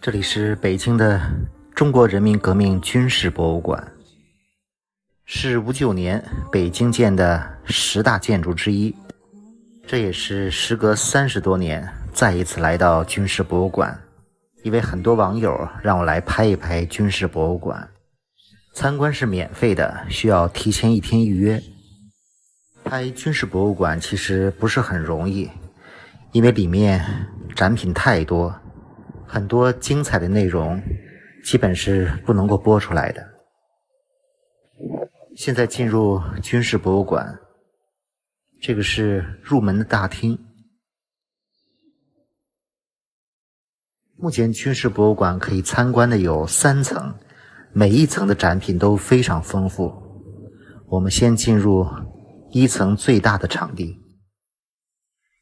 这里是北京的中国人民革命军事博物馆，是59年北京建的10大建筑之一。这也是时隔30多年再一次来到军事博物馆，因为很多网友让我来拍一拍军事博物馆。参观是免费的，需要提前1天预约。拍军事博物馆其实不是很容易，因为里面展品太多，很多精彩的内容基本是不能够播出来的。现在进入军事博物馆，这个是入门的大厅。目前军事博物馆可以参观的有3层，每一层的展品都非常丰富。我们先进入1层最大的场地。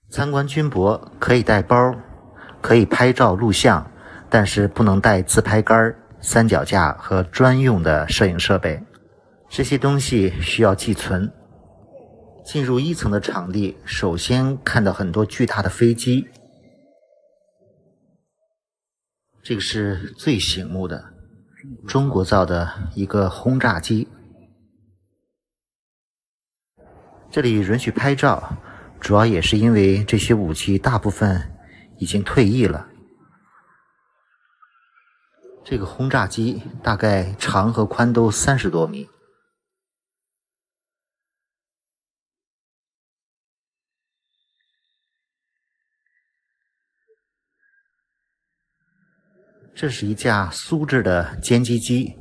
参观军博可以带包，可以拍照录像，但是不能带自拍杆、三脚架和专用的摄影设备，这些东西需要寄存。进入1层的场地，首先看到很多巨大的飞机，这个是最醒目的中国造的一个轰炸机。这里允许拍照，主要也是因为这些武器大部分已经退役了。这个轰炸机大概长和宽都30多米。这是一架苏制的歼击机，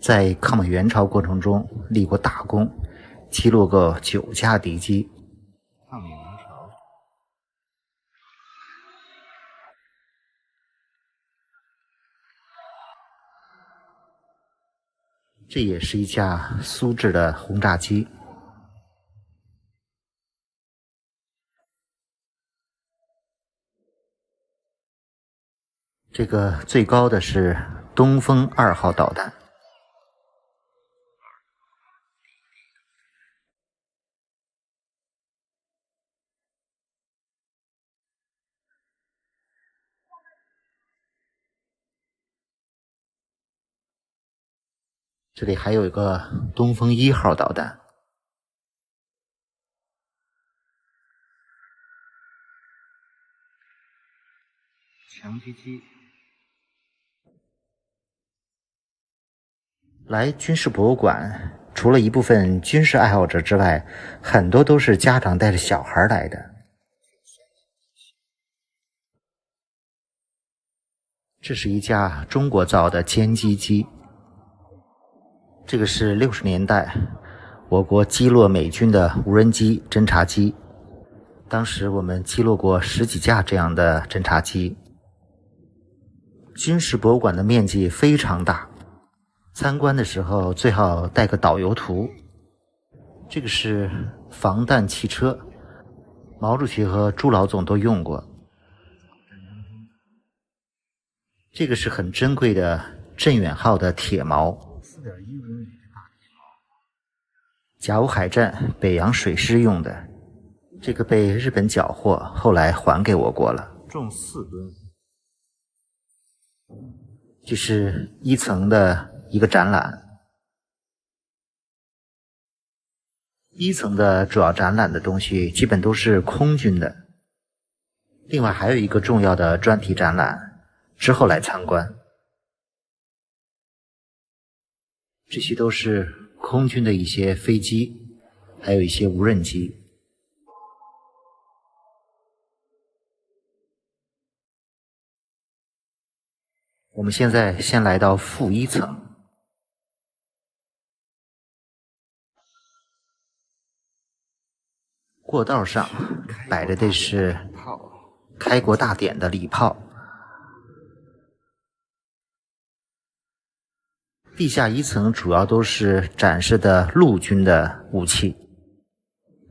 在抗美援朝过程中立过大功，击落过9架敌机。抗美援朝，这也是一架苏制的轰炸机。这个最高的是东风2号导弹。这里还有一个东风1号导弹。强击机。来军事博物馆，除了一部分军事爱好者之外，很多都是家长带着小孩来的。这是一架中国造的歼击机。这个是60年代我国击落美军的无人机侦察机，当时我们击落过10几架这样的侦察机。军事博物馆的面积非常大，参观的时候最好带个导游图。这个是防弹汽车，毛主席和朱老总都用过。这个是很珍贵的镇远号的铁锚，4.1公里的大铁锚，甲午海战北洋水师用的。这个被日本缴获，后来还给我国了，重4吨。这是1层的一个展览。1层的主要展览的东西基本都是空军的，另外还有一个重要的专题展览，之后来参观。这些都是空军的一些飞机，还有一些无人机。我们现在先来到负1层。过道上摆着的是开国大典的礼炮。地下1层主要都是展示的陆军的武器，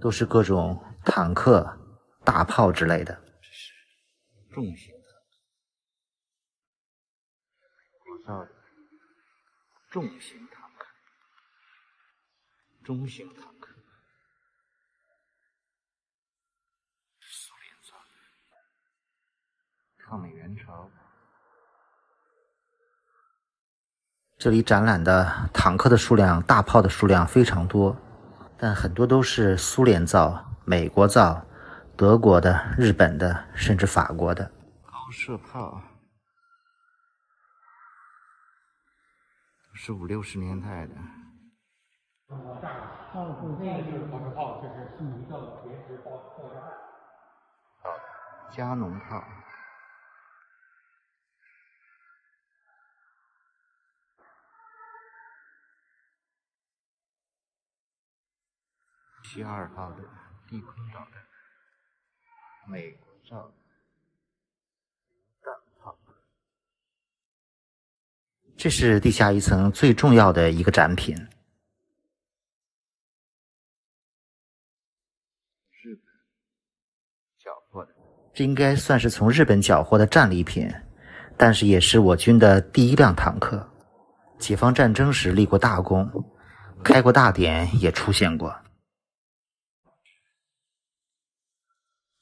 都是各种坦克、大炮之类的。这是重型的，国造的重型坦克、中型坦克。苏联造的抗美援朝。这里展览的坦克的数量、大炮的数量非常多，但很多都是苏联造、美国造、德国的、日本的，甚至法国的。高射炮都是50、60年代的。上次这个就是高射炮，这是悉尼的临时爆炸案。加农炮。72号的地空导弹，美国造的弹炮。这是地下一层最重要的一个展品。日本缴获的，这应该算是从日本缴获的战利品，但是也是我军的第一辆坦克。解放战争时立过大功，开过大典，也出现过。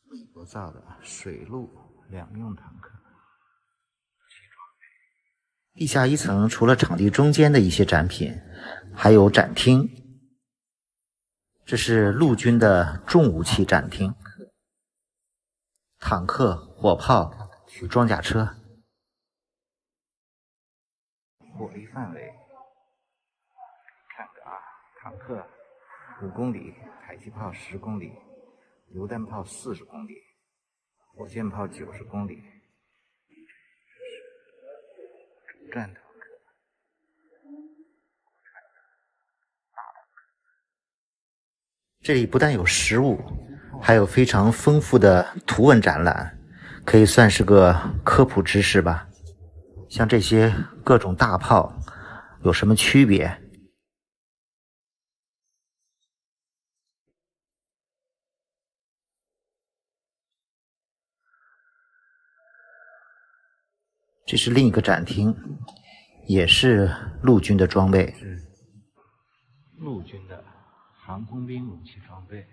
美国造的水陆两用坦克。地下一层除了场地中间的一些展品，还有展厅。这是陆军的重武器展厅，坦克、火炮、装甲车。火力范围，看着啊，坦克5公里，迫击炮10公里，榴弹炮40公里，火箭炮90公里，主战坦克，这里不但有实物，还有非常丰富的图文展览，可以算是个科普知识吧。像这些各种大炮有什么区别？这是另一个展厅，也是陆军的装备，是陆军的航空兵武器装备。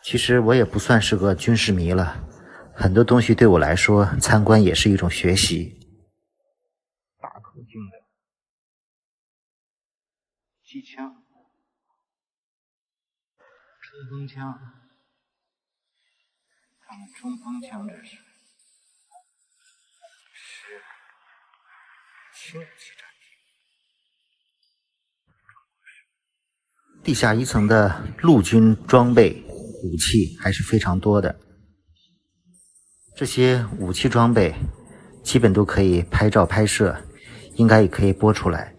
其实我也不算是个军事迷了，很多东西对我来说参观也是一种学习。大口径的机枪、冲锋枪，看看冲锋枪，这是轻武器展厅。地下一层的陆军装备武器还是非常多的，这些武器装备基本都可以拍照拍摄，应该也可以播出来。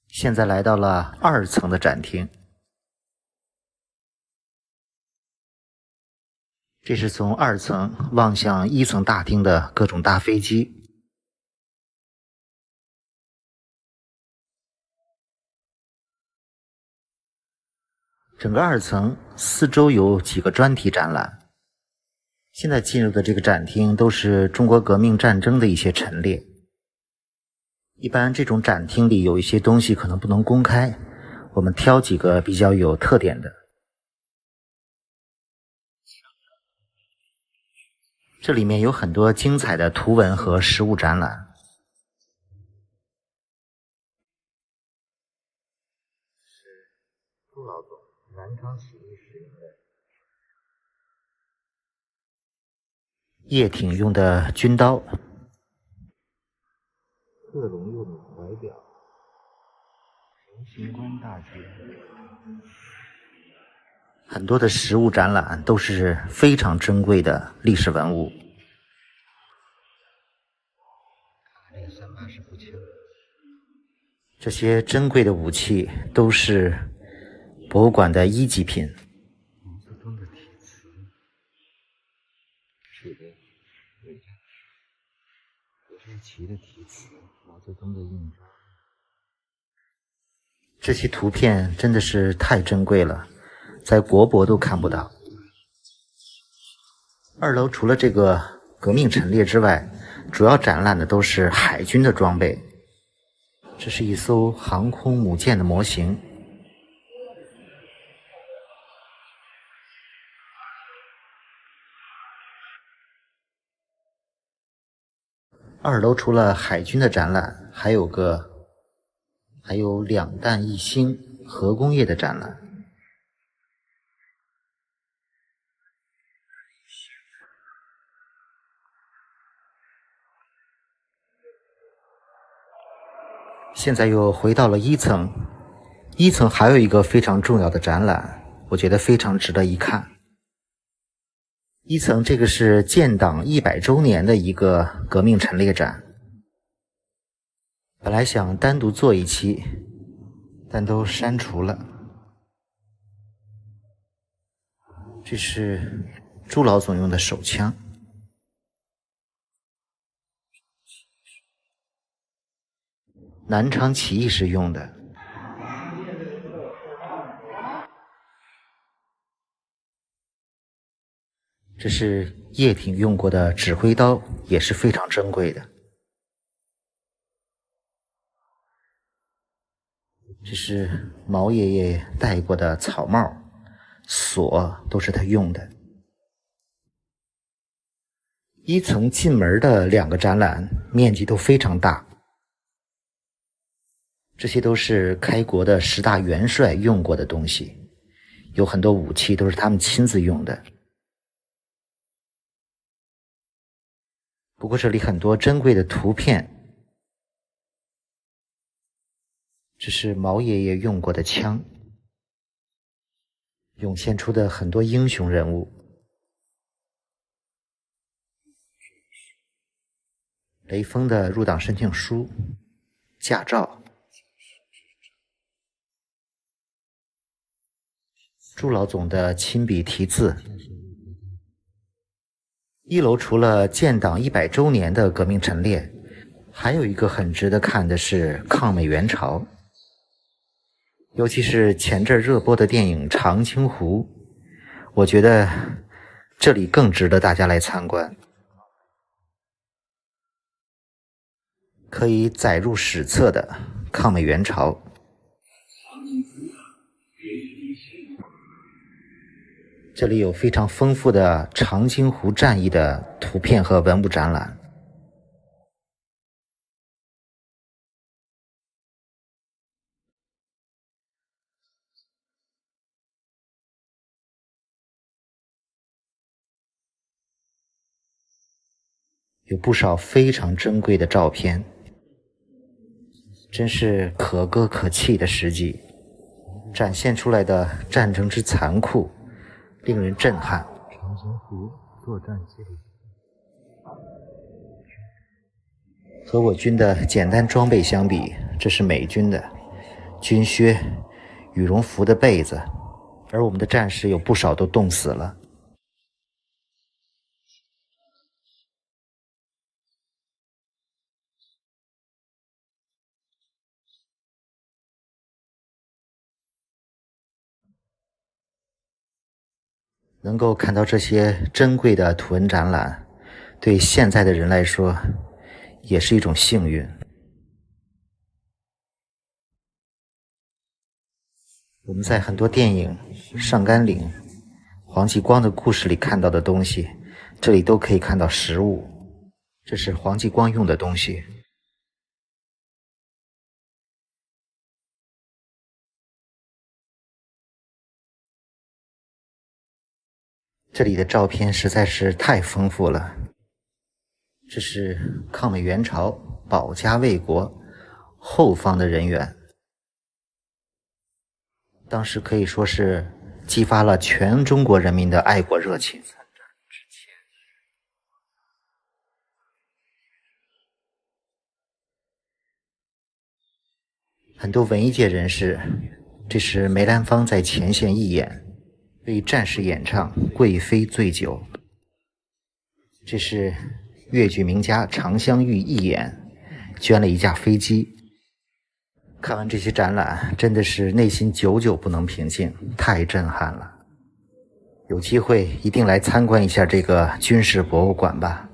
现在来到了2层的展厅，这是从2层望向1层大厅的各种大飞机。整个2层四周有几个专题展览。现在进入的这个展厅都是中国革命战争的一些陈列。一般这种展厅里有一些东西可能不能公开，我们挑几个比较有特点的。这里面有很多精彩的图文和实物展览。是杜老总南昌起义时用的叶挺用的军刀，贺龙用的怀表，平型关大街。很多的实物展览都是非常珍贵的历史文物。这个380步枪，这些珍贵的武器都是博物馆的1级品。毛泽东的题词，是的，何志奇的题词，毛泽东的印章。这些图片真的是太珍贵了，在国博都看不到。2楼除了这个革命陈列之外，主要展览的都是海军的装备。这是一艘航空母舰的模型。2楼除了海军的展览，还有2弹1星核工业的展览。现在又回到了1层，1层还有一个非常重要的展览，我觉得非常值得一看。1层这个是建党100周年的一个革命陈列展，本来想单独做一期，但都删除了。这是朱老总用的手枪，南昌起义时用的。这是叶挺用过的指挥刀，也是非常珍贵的。这是毛爷爷戴过的草帽，锁都是他用的。1层进门的2个展览面积都非常大，这些都是开国的10大元帅用过的东西，有很多武器都是他们亲自用的。不过这里很多珍贵的图片，这是毛爷爷用过的枪，涌现出的很多英雄人物。雷锋的入党申请书、驾照，朱老总的亲笔题字。1楼除了建党100周年的革命陈列，还有一个很值得看的是抗美援朝，尤其是前阵热播的电影《长津湖》，我觉得这里更值得大家来参观，可以载入史册的抗美援朝。这里有非常丰富的长津湖战役的图片和文物展览。有不少非常珍贵的照片，真是可歌可泣的事迹，展现出来的战争之残酷令人震撼。长津湖作战记录和我军的简单装备相比，这是美军的军靴、羽绒服的被子，而我们的战士有不少都冻死了。能够看到这些珍贵的图文展览，对现在的人来说也是一种幸运。我们在很多电影《上甘岭》、黄继光的故事里看到的东西，这里都可以看到实物。这是黄继光用的东西。这里的照片实在是太丰富了。这是抗美援朝保家卫国后方的人员，当时可以说是激发了全中国人民的爱国热情。很多文艺界人士，这是梅兰芳在前线义演，为战士演唱《贵妃醉酒》。这是越剧名家常香玉义演，捐了一架飞机。看完这些展览，真的是内心久久不能平静，太震撼了。有机会一定来参观一下这个军事博物馆吧。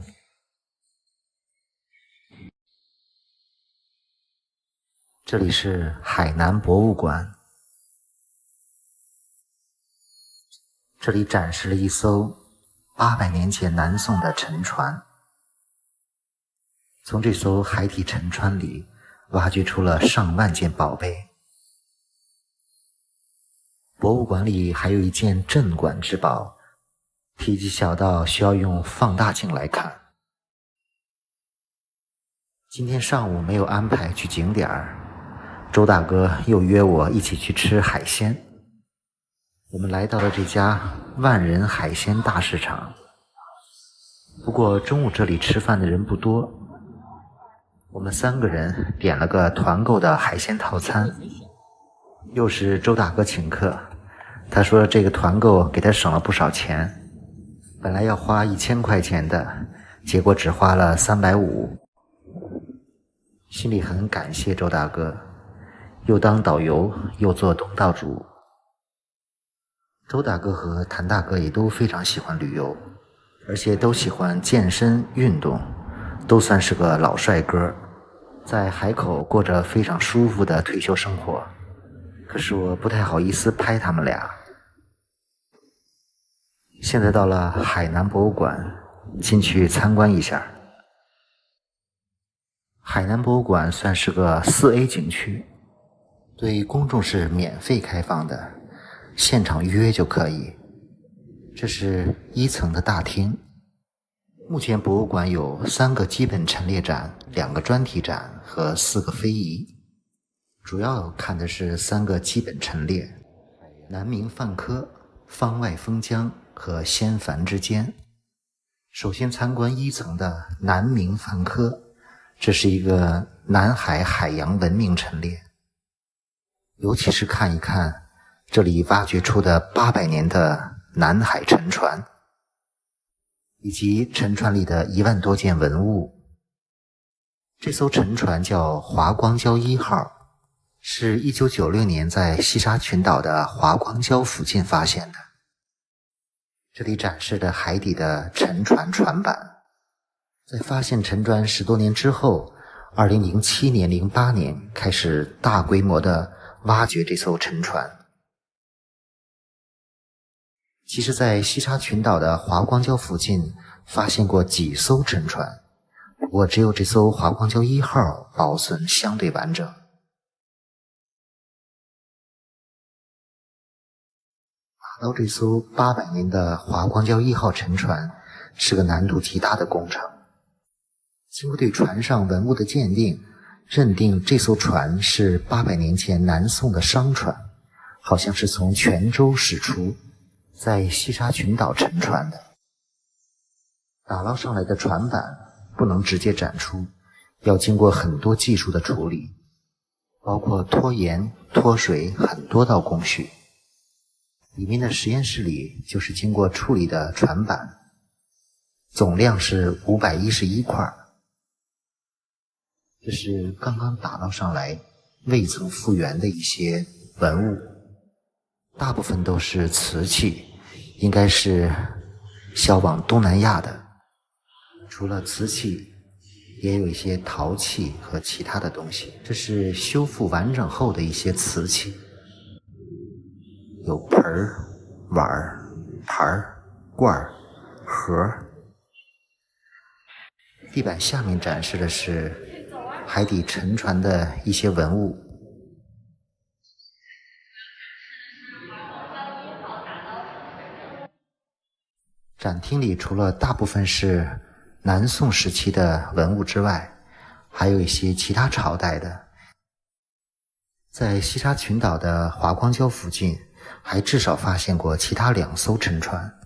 这里是海南博物馆，这里展示了一艘800年前南宋的沉船，从这艘海底沉船里挖掘出了上万件宝贝。博物馆里还有一件镇馆之宝，体积小到需要用放大镜来看。今天上午没有安排去景点儿，周大哥又约我一起去吃海鲜。我们来到了这家万人海鲜大市场，不过中午这里吃饭的人不多。我们3个人点了个团购的海鲜套餐，又是周大哥请客，他说这个团购给他省了不少钱，本来要花1000块钱的，结果只花了350。心里很感谢周大哥，又当导游又做东道主。周大哥和谭大哥也都非常喜欢旅游，而且都喜欢健身运动，都算是个老帅哥，在海口过着非常舒服的退休生活。可是我不太好意思拍他们俩。现在到了海南博物馆，进去参观一下。海南博物馆算是个4A 景区，对公众是免费开放的，现场预约就可以。这是1层的大厅。目前博物馆有3个基本陈列展、2个专题展和4个非遗。主要看的是3个基本陈列：南明范科、方外封疆和仙凡之间。首先参观1层的南明范科，这是一个南海海洋文明陈列，尤其是看一看这里挖掘出的800年的南海沉船，以及沉船里的1万多件文物。这艘沉船叫华光礁1号，是1996年在西沙群岛的华光礁附近发现的。这里展示的海底的沉船船板。在发现沉船10多年之后，2007年、08年开始大规模的挖掘这艘沉船。其实在西沙群岛的华光礁附近发现过几艘沉船，不过只有这艘华光礁1号保存相对完整。打捞这艘800年的华光礁1号沉船是个难度极大的工程。经过对船上文物的鉴定，认定这艘船是800年前南宋的商船，好像是从泉州驶出，在西沙群岛沉船的。打捞上来的船板不能直接展出，要经过很多技术的处理，包括脱盐、脱水很多道工序。里面的实验室里就是经过处理的船板，总量是511块。这是刚刚打捞上来未曾复原的一些文物，大部分都是瓷器，应该是销往东南亚的。除了瓷器，也有一些陶器和其他的东西。这是修复完整后的一些瓷器，有盆儿、碗儿、盘儿、罐儿、盒儿。地板下面展示的是海底沉船的一些文物。展厅里除了大部分是南宋时期的文物之外，还有一些其他朝代的。在西沙群岛的华光礁附近，还至少发现过其他2艘沉船。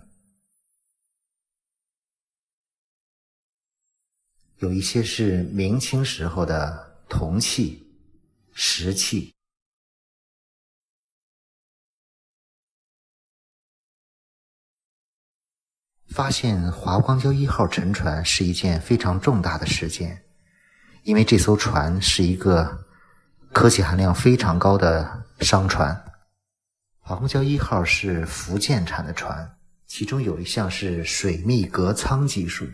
有一些是明清时候的铜器、石器。发现华光礁1号沉船是一件非常重大的事件，因为这艘船是一个科技含量非常高的商船。华光礁1号是福建产的船，其中有一项是水密隔舱技术，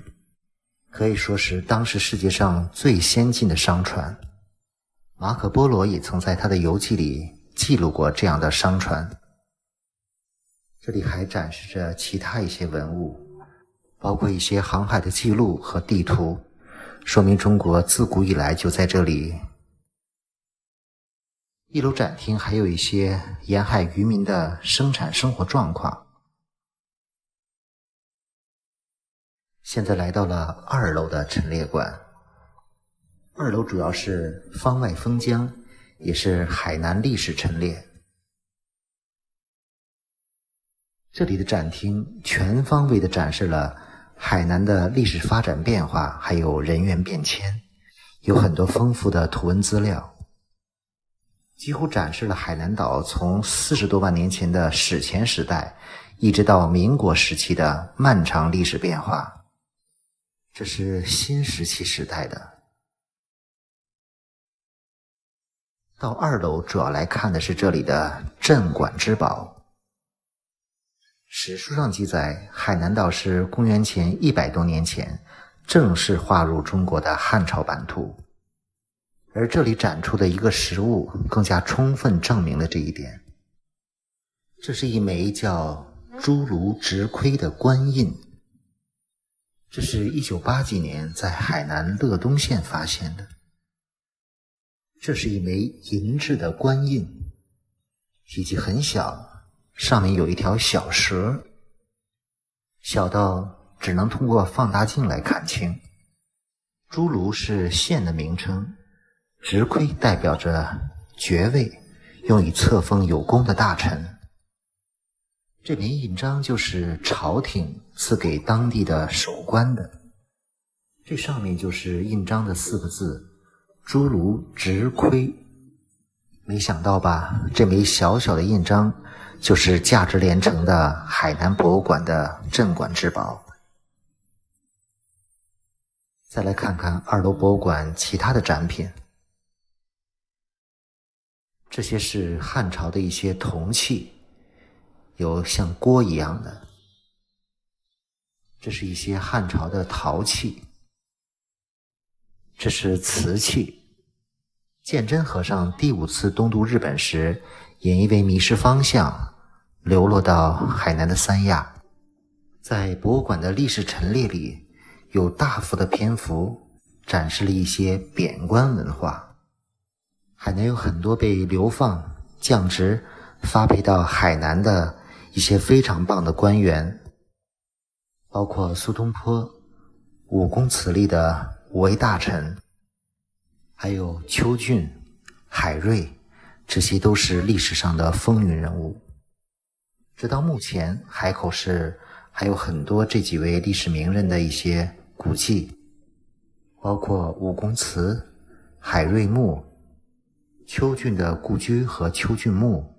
可以说是当时世界上最先进的商船。马可波罗也曾在他的游记里记录过这样的商船。这里还展示着其他一些文物，包括一些航海的记录和地图，说明中国自古以来就在这里。一楼展厅还有一些沿海渔民的生产生活状况。现在来到了2楼的陈列馆。2楼主要是方外封疆，也是海南历史陈列。这里的展厅全方位地展示了海南的历史发展变化，还有人员变迁，有很多丰富的图文资料，几乎展示了海南岛从40多万年前的史前时代，一直到民国时期的漫长历史变化。这是新石器时代的。到2楼主要来看的是这里的镇馆之宝。史书上记载，海南岛是公元前100多年前正式划入中国的汉朝版图，而这里展出的一个实物更加充分证明了这一点。这是一枚叫朱炉直盔的官印，这是1980几年在海南乐东县发现的。这是一枚银制的官印，体积很小，上面有一条小蛇，小到只能通过放大镜来看清。朱炉是县的名称，直盔代表着爵位，用以册封有功的大臣。这枚印章就是朝廷赐给当地的守官的，这上面就是印章的4个字：朱炉直盔。没想到吧，这枚小小的印章就是价值连城的海南博物馆的镇馆之宝。再来看看2楼博物馆其他的展品，这些是汉朝的一些铜器，有像锅一样的，这是一些汉朝的陶器，这是瓷器。鉴真和尚第5次东渡日本时，也因为迷失方向，流落到海南的三亚。在博物馆的历史陈列里，有大幅的篇幅展示了一些贬官文化。海南有很多被流放、降职、发配到海南的一些非常棒的官员，包括苏东坡、武功祠立的5位大臣，还有邱俊、海瑞，这些都是历史上的风云人物。直到目前，海口市还有很多这几位历史名人的一些古迹，包括武功祠、海瑞墓、邱俊的故居和邱俊墓。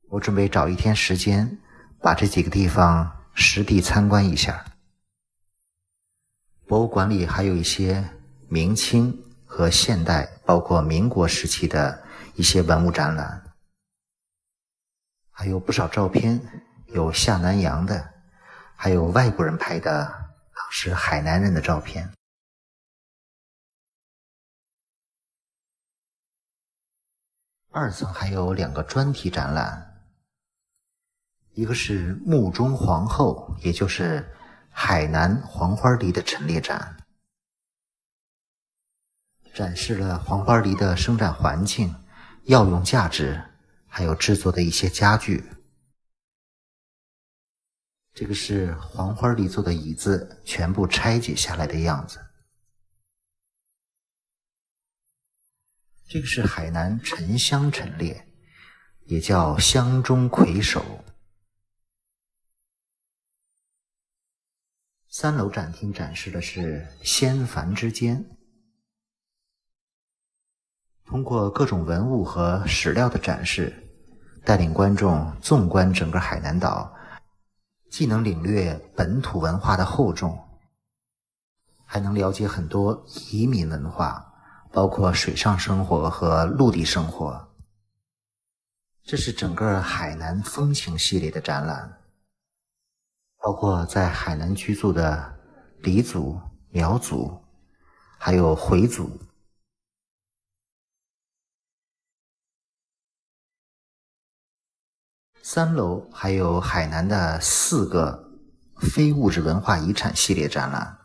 我准备找一天时间，把这几个地方实地参观一下。博物馆里还有一些明清和现代，包括民国时期的一些文物展览，还有不少照片，有下南洋的，还有外国人拍的当时海南人的照片。2层还有2个专题展览，一个是墓中皇后，也就是海南黄花梨的陈列展，展示了黄花梨的生长环境、药用价值，还有制作的一些家具。这个是黄花梨做的椅子全部拆解下来的样子。这个是海南沉香陈列，也叫香中魁首。3楼展厅展示的是仙凡之间，通过各种文物和史料的展示，带领观众纵观整个海南岛，既能领略本土文化的厚重，还能了解很多移民文化，包括水上生活和陆地生活。这是整个海南风情系列的展览，包括在海南居住的黎族、苗族，还有回族。3楼还有海南的4个非物质文化遗产系列展览。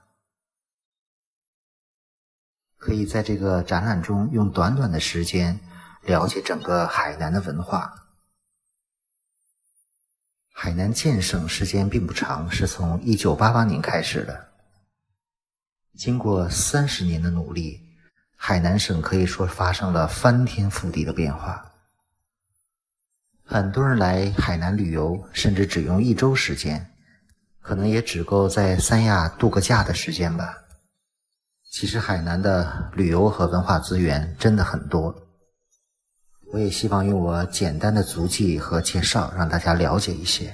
可以在这个展览中用短短的时间了解整个海南的文化。海南建省时间并不长，是从1988年开始的。经过30年的努力，海南省可以说发生了翻天覆地的变化。很多人来海南旅游，甚至只用1周时间，可能也只够在三亚度个假的时间吧。其实海南的旅游和文化资源真的很多，我也希望用我简单的足迹和介绍让大家了解一些，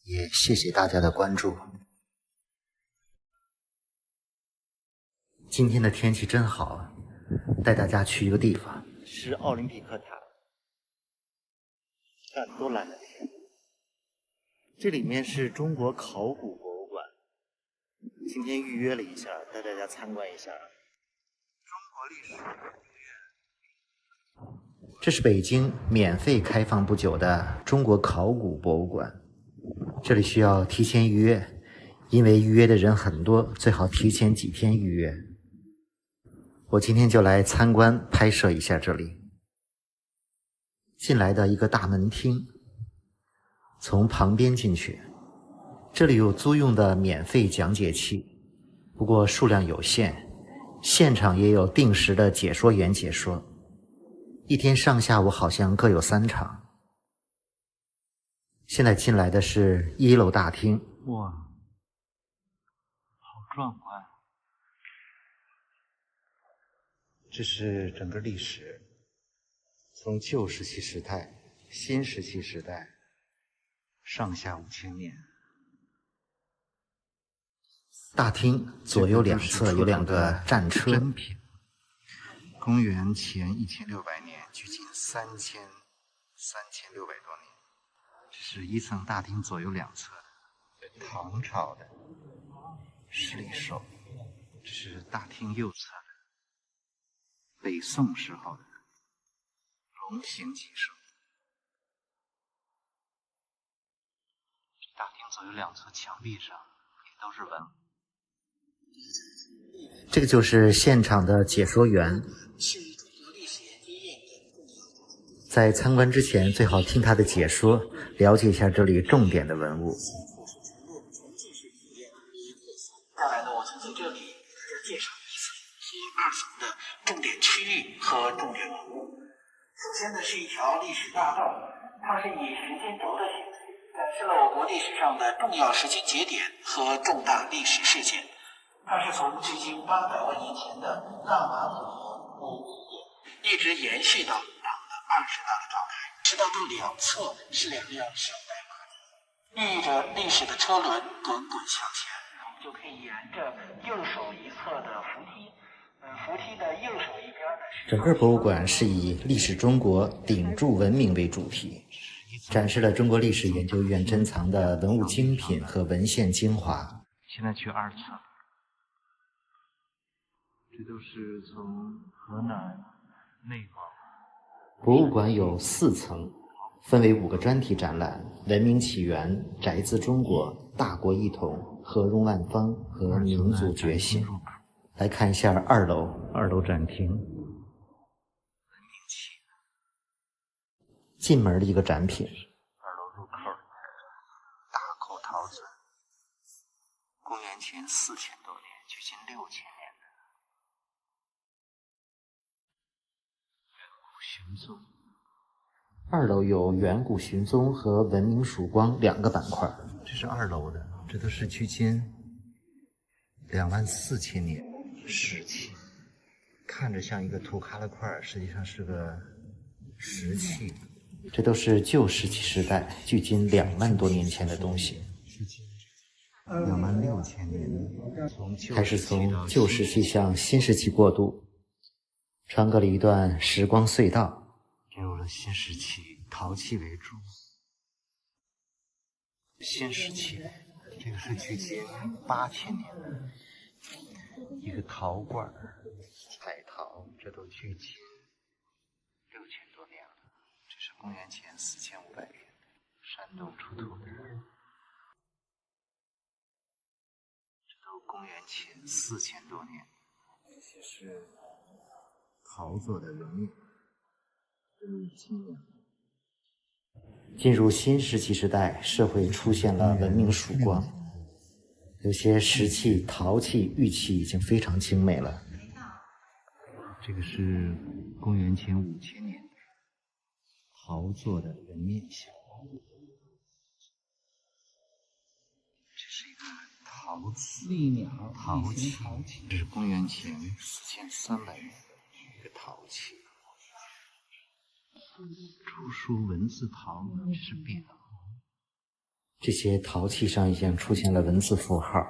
也谢谢大家的关注。今天的天气真好，带大家去一个地方，是奥林匹克塔。看多蓝的天！这里面是中国考古博物馆，今天预约了一下，带大家参观一下。中国历史这是北京免费开放不久的中国考古博物馆，这里需要提前预约，因为预约的人很多，最好提前几天预约。我今天就来参观拍摄一下这里。进来的一个大门厅，从旁边进去，这里有租用的免费讲解器，不过数量有限，现场也有定时的解说员解说，一天上下午好像各有3场。现在进来的是1楼大厅，哇，好壮观！这是整个历史，从旧石器时代、新石器时代，上下5000年。大厅左右两侧有2个战车，珍品，公元前1600年，距今3600多年。这是1层大厅左右两侧的唐朝的十里兽，这是大厅右侧的北宋时候的龙形脊兽。大厅左右两侧墙壁上也都是纹。这个就是现场的解说员。在参观之前，最好听他的解说，了解一下这里重点的文物。接下来呢，我将在这里介绍1层和2层的重点区域和重点文物。首先呢，是一条历史大道，它是以时间轴的形式展示了我国历史上的重要时间节点和重大历史事件。它是从距今800万年前的大马古河为起点，一直延续到党的20大的召开。直道的两侧是2辆小白马蹄，寓意着历史的车轮滚滚向前。我们就可以沿着右手一侧的扶梯，扶梯的右手一边呢。整个博物馆是以历史中国鼎铸文明为主题，展示了中国历史研究院珍藏的文物精品和文献精华。现在去2层。这都是从河南、内蒙。博物馆有4层，分为5个专题展览：文明起源、宅自中国、大国一统、合荣万方和民族觉醒。来看一下2楼，2楼展厅。文明起源，进门的一个展品。2楼入口，大口陶尊，公元前4000多年，距今6000年。玄宗。2楼有远古寻踪和文明曙光2个板块，这是2楼的，这都是距今24000年石器，看着像一个土喀拉块，实际上是个石器。这都是旧石器时代，距今2万多年前的东西。26000年，开始从旧石器向新石器过渡。穿过了一段时光隧道，进入了新石器，陶器为主。新石器，这个是距今8000年的一个陶罐，彩陶，这都距今6000多年了。这是公元前4500年，山东出土的，这都公元前4000多年。些是陶做的人面。进入新石器时代，社会出现了文明曙光，有些石器、陶器、玉器已经非常精美了。这个是公元前5000年陶做的人面像，这是一个陶器，陶器，这是公元前4300年一个陶器。出书文字陶，这是匾额。这些陶器上已经出现了文字符号。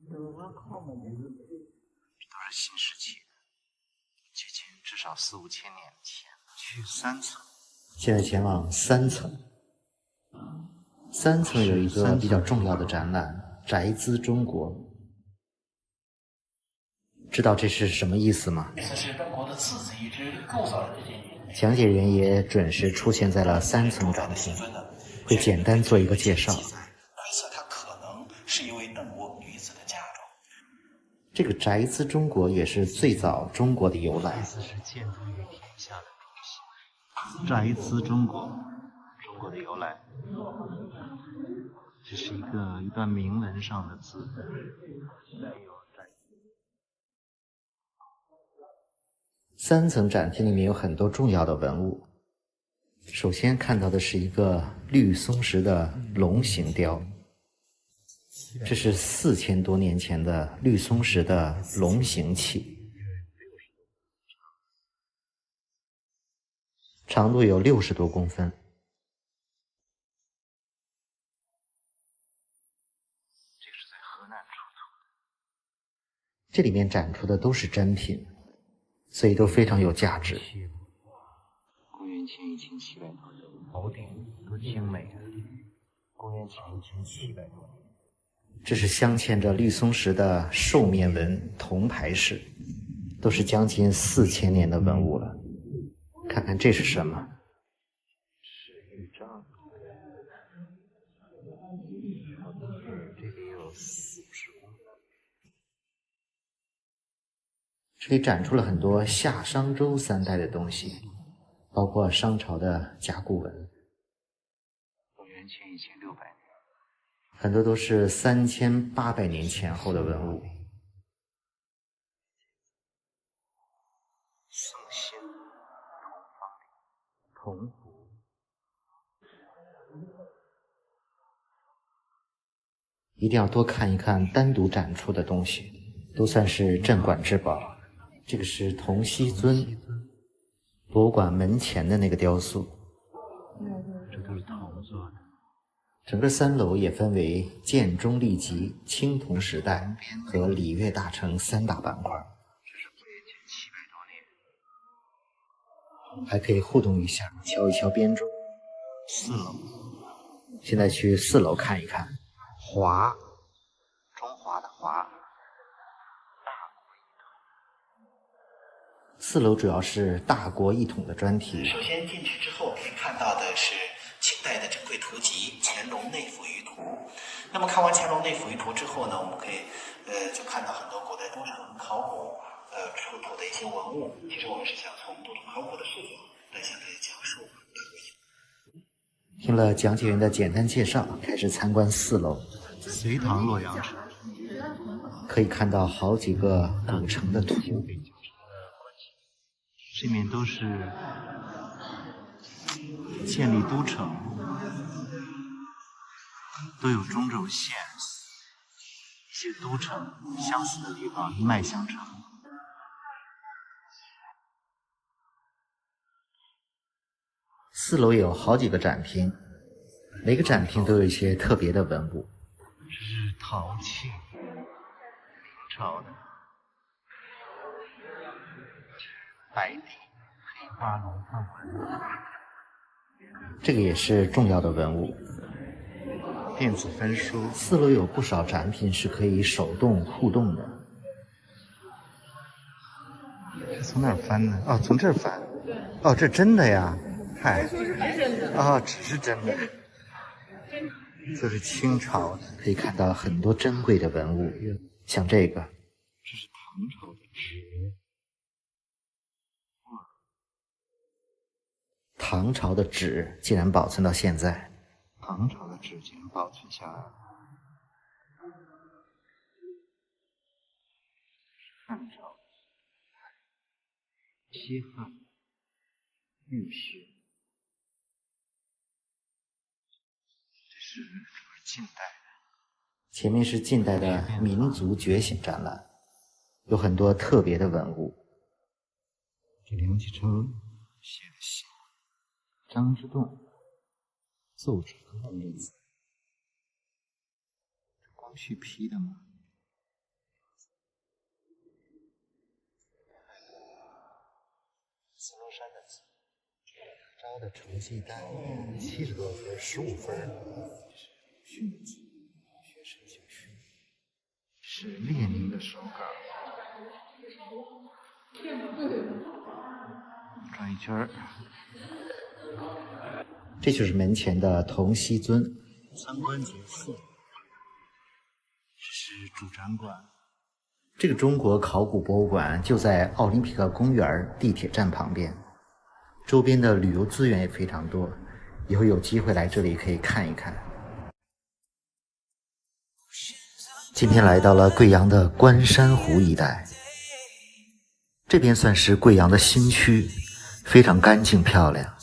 这都是新石器，距今至少4、5千年前。去3层，现在前往3层。3层有一个比较重要的展览——宅兹中国。知道这是什么意思吗？这是中国的次子遗址构造的这些讲解员也准时出现在了3层展厅，会简单做一个介绍。推测它可能是一位邓国女子的嫁妆。这个宅兹中国也是最早中国的由来。宅兹是建筑于天下的中心。宅兹中国，中国的由来。这是一段铭文上的字。3层展厅里面有很多重要的文物。首先看到的是一个绿松石的龙形雕，这是4000多年前的绿松石的龙形器，长度有60多公分。这是在河南出土的。这里面展出的都是真品，所以都非常有价值。公元前1700多年，宝鼎多精美啊！公元前1700多年，这是镶嵌着绿松石的兽面纹铜牌饰，都是将近4000年的文物了。看看这是什么？是玉章。这里有40公分。这里展出了很多夏商周3代的东西，包括商朝的甲骨文，公元前1600年，很多都是3800年前后的文物。宋仙铜壶，一定要多看一看单独展出的东西，都算是镇馆之宝。这个是铜锡尊，博物馆门前的那个雕塑。这都是陶做的。整个3楼也分为建中立级、青铜时代和礼乐大成3大板块。这是公元前700多年。还可以互动一下，敲一敲编钟。 4楼，现在去4楼看一看。华，中华的华。 4楼主要是大国一统的专题。首先进去之后可以看到的是清代的珍贵图集《乾隆内府舆图》。那么看完《乾隆内府舆图》之后呢，我们可以就看到很多古代都城考古出土的一些文物。其实我们是想从不同考古的视角来向大家讲述大国一统。听了讲解员的简单介绍，开始参观4楼。隋唐洛阳城，可以看到好几个古城的图。 这面都是建立都城，都有中轴线，一些都城相似的地方一脉相承。4楼有好几个展厅，每个展厅都有一些特别的文物。这是陶器，明朝的。 白底黑花龙凤纹，这个也是重要的文物。电子分书。 4楼有不少展品是可以手动互动的。是从哪儿翻呢？哦，从这儿翻。哦，这真的呀？嗨。哦，纸是真的。这是清朝的，可以看到很多珍贵的文物，像这个这是唐朝的纸，唐朝的纸竟然保存到现在。唐朝的纸竟然保存下来了。汉朝、西汉、玉石，这是近代的。前面是近代的民族觉醒展览，有很多特别的文物。这梁启超写的信，张之洞奏折这字，光绪批的吗？孙中山的字，招的成绩单70多分，15分。训字，学生就训，是列宁的手稿。转一圈儿，这就是门前的铜锡尊。参观结束。这是主展馆。这个中国考古博物馆就在奥林匹克公园地铁站旁边，周边的旅游资源也非常多，以后有机会来这里可以看一看。今天来到了贵阳的关山湖一带，这边算是贵阳的新区，非常干净漂亮。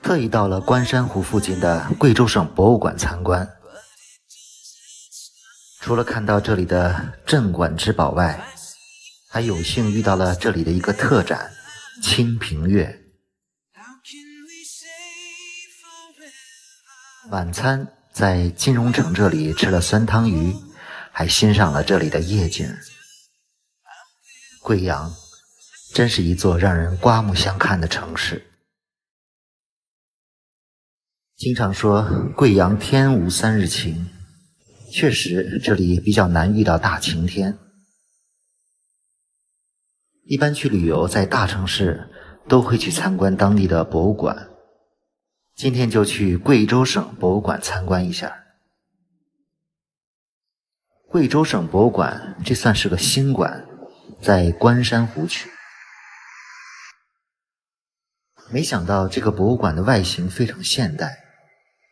特意到了关山湖附近的贵州省博物馆参观，除了看到这里的镇馆之宝外，还有幸遇到了这里的一个特展《清平乐》。晚餐在金融城这里吃了酸汤鱼，还欣赏了这里的夜景。贵阳真是一座让人刮目相看的城市。经常说贵阳天无3日晴，确实这里比较难遇到大晴天。一般去旅游，在大城市都会去参观当地的博物馆，今天就去贵州省博物馆参观一下。贵州省博物馆这算是个新馆，在关山湖区。没想到这个博物馆的外形非常现代，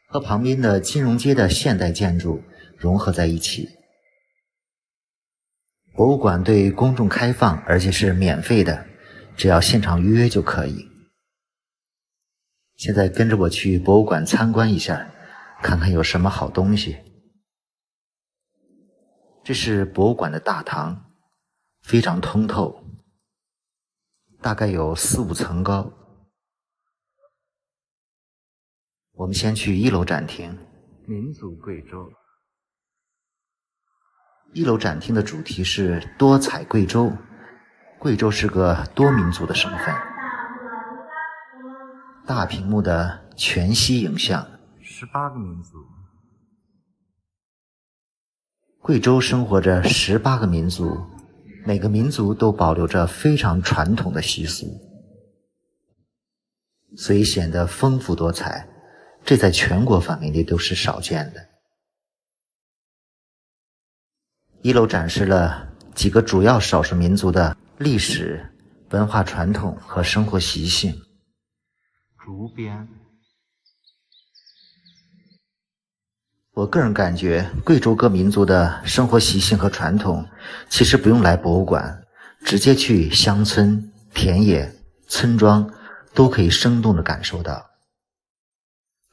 和旁边的金融街的现代建筑融合在一起。博物馆对公众开放，而且是免费的，只要现场预约就可以。现在跟着我去博物馆参观一下，看看有什么好东西。这是博物馆的大堂，非常通透，大概有4、5层高。我们先去1楼展厅，民族贵州。1楼展厅的主题是多彩贵州，贵州是个多民族的省份。大屏幕的全息影像，18个民族。贵州生活着18个民族，每个民族都保留着非常传统的习俗，所以显得丰富多彩，这在全国范围内都是少见的。1楼展示了几个主要少数民族的历史、文化传统和生活习性。竹编。我个人感觉，贵州各民族的生活习性和传统，其实不用来博物馆，直接去乡村、田野、村庄，都可以生动地感受到。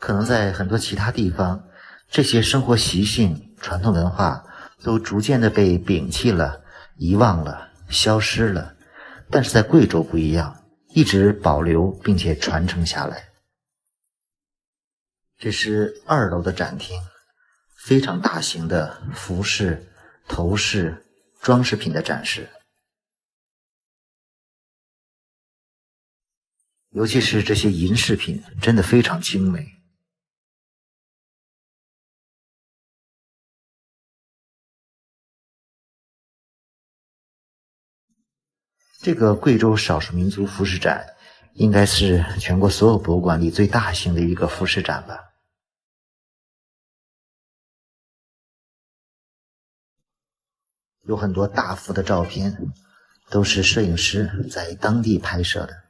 可能在很多其他地方，这些生活习性、传统文化都逐渐地被摒弃了、遗忘了、消失了，但是在贵州不一样，一直保留并且传承下来。这是2楼的展厅，非常大型的服饰、头饰、装饰品的展示，尤其是这些银饰品，真的非常精美。这个贵州少数民族服饰展应该是全国所有博物馆里最大型的一个服饰展吧。有很多大幅的照片，都是摄影师在当地拍摄的。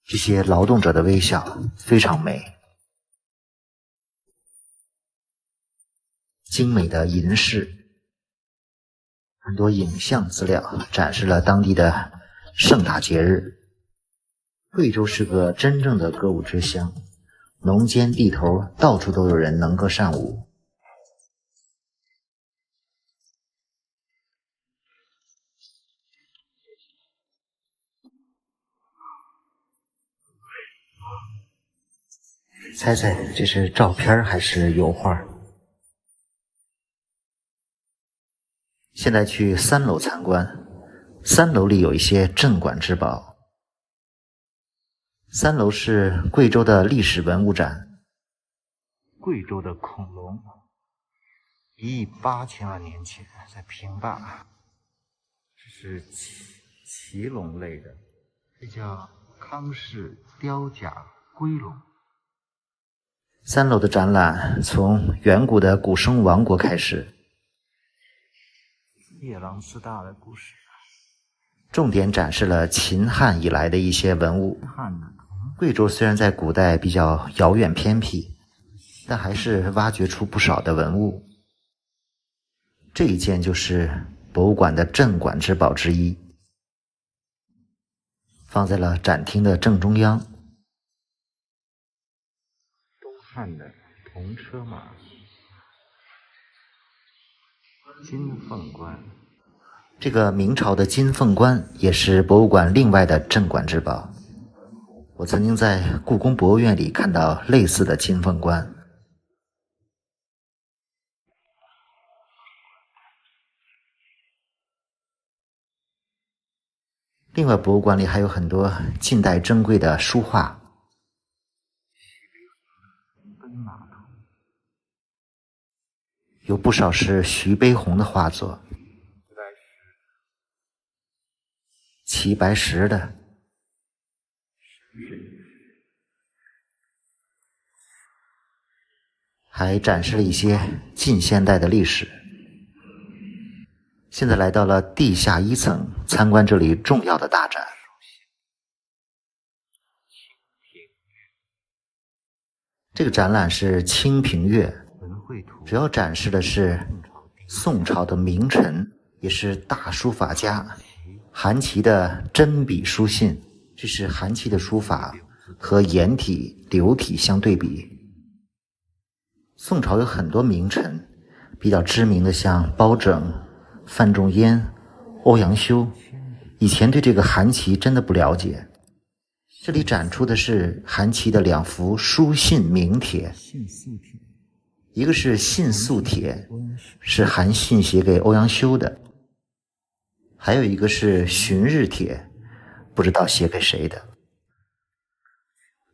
这些劳动者的微笑非常美。精美的银饰，很多影像资料展示了当地的盛大节日。贵州是个真正的歌舞之乡，农间地头到处都有人能歌善舞。猜猜这是照片还是油画？现在去3楼参观，3楼里有一些镇馆之宝。3楼是贵州的历史文物展。贵州的恐龙，1亿8千万年前在平坝，这是鳍龙类的，这叫康氏雕甲龟龙。3楼的展览从远古的古生王国开始，夜郎自大的故事，重点展示了秦汉以来的一些文物。贵州虽然在古代比较遥远偏僻，但还是挖掘出不少的文物。这一件就是博物馆的镇馆之宝之一，放在了展厅的正中央。东汉的铜车马，金凤冠，这个明朝的金凤冠也是博物馆另外的镇馆之宝。我曾经在故宫博物院里看到类似的金凤冠。另外，博物馆里还有很多近代珍贵的书画。有不少是徐悲鸿的画作，齐白石的，还展示了一些近现代的历史。现在来到了地下1层，参观这里重要的大展。这个展览是《清平乐》，主要展示的是宋朝的名臣，也是大书法家韩琦的真笔书信。这是韩琦的书法和颜体、流体相对比。宋朝有很多名臣，比较知名的像包拯、范仲淹、欧阳修。以前对这个韩琦真的不了解。这里展出的是韩琦的2幅书信名帖，一个是信速帖，是韩信写给欧阳修的，还有一个是寻日帖，不知道写给谁的。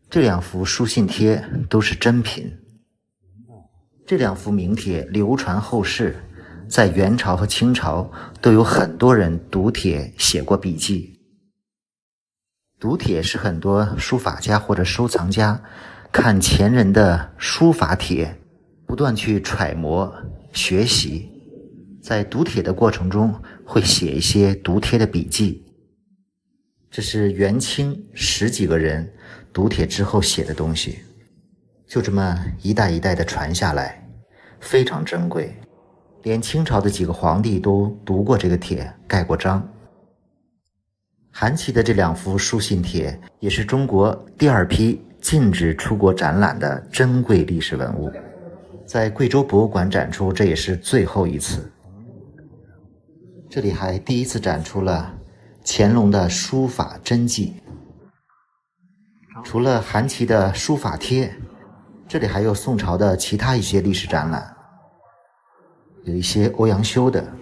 这2幅书信帖都是真品。这2幅名帖流传后世，在元朝和清朝都有很多人读帖写过笔记。读帖是很多书法家或者收藏家看前人的书法帖，不断去揣摩学习，在读帖的过程中会写一些读帖的笔记。这是元清10几个人读帖之后写的东西，就这么一代一代的传下来，非常珍贵。连清朝的几个皇帝都读过这个帖，盖过章。韩琦的这2幅书信帖也是中国第2批禁止出国展览的珍贵历史文物，在贵州博物馆展出，这也是最后一次。这里还第一次展出了乾隆的书法真迹。除了韩琦的书法帖，这里还有宋朝的其他一些历史展览，有一些欧阳修的，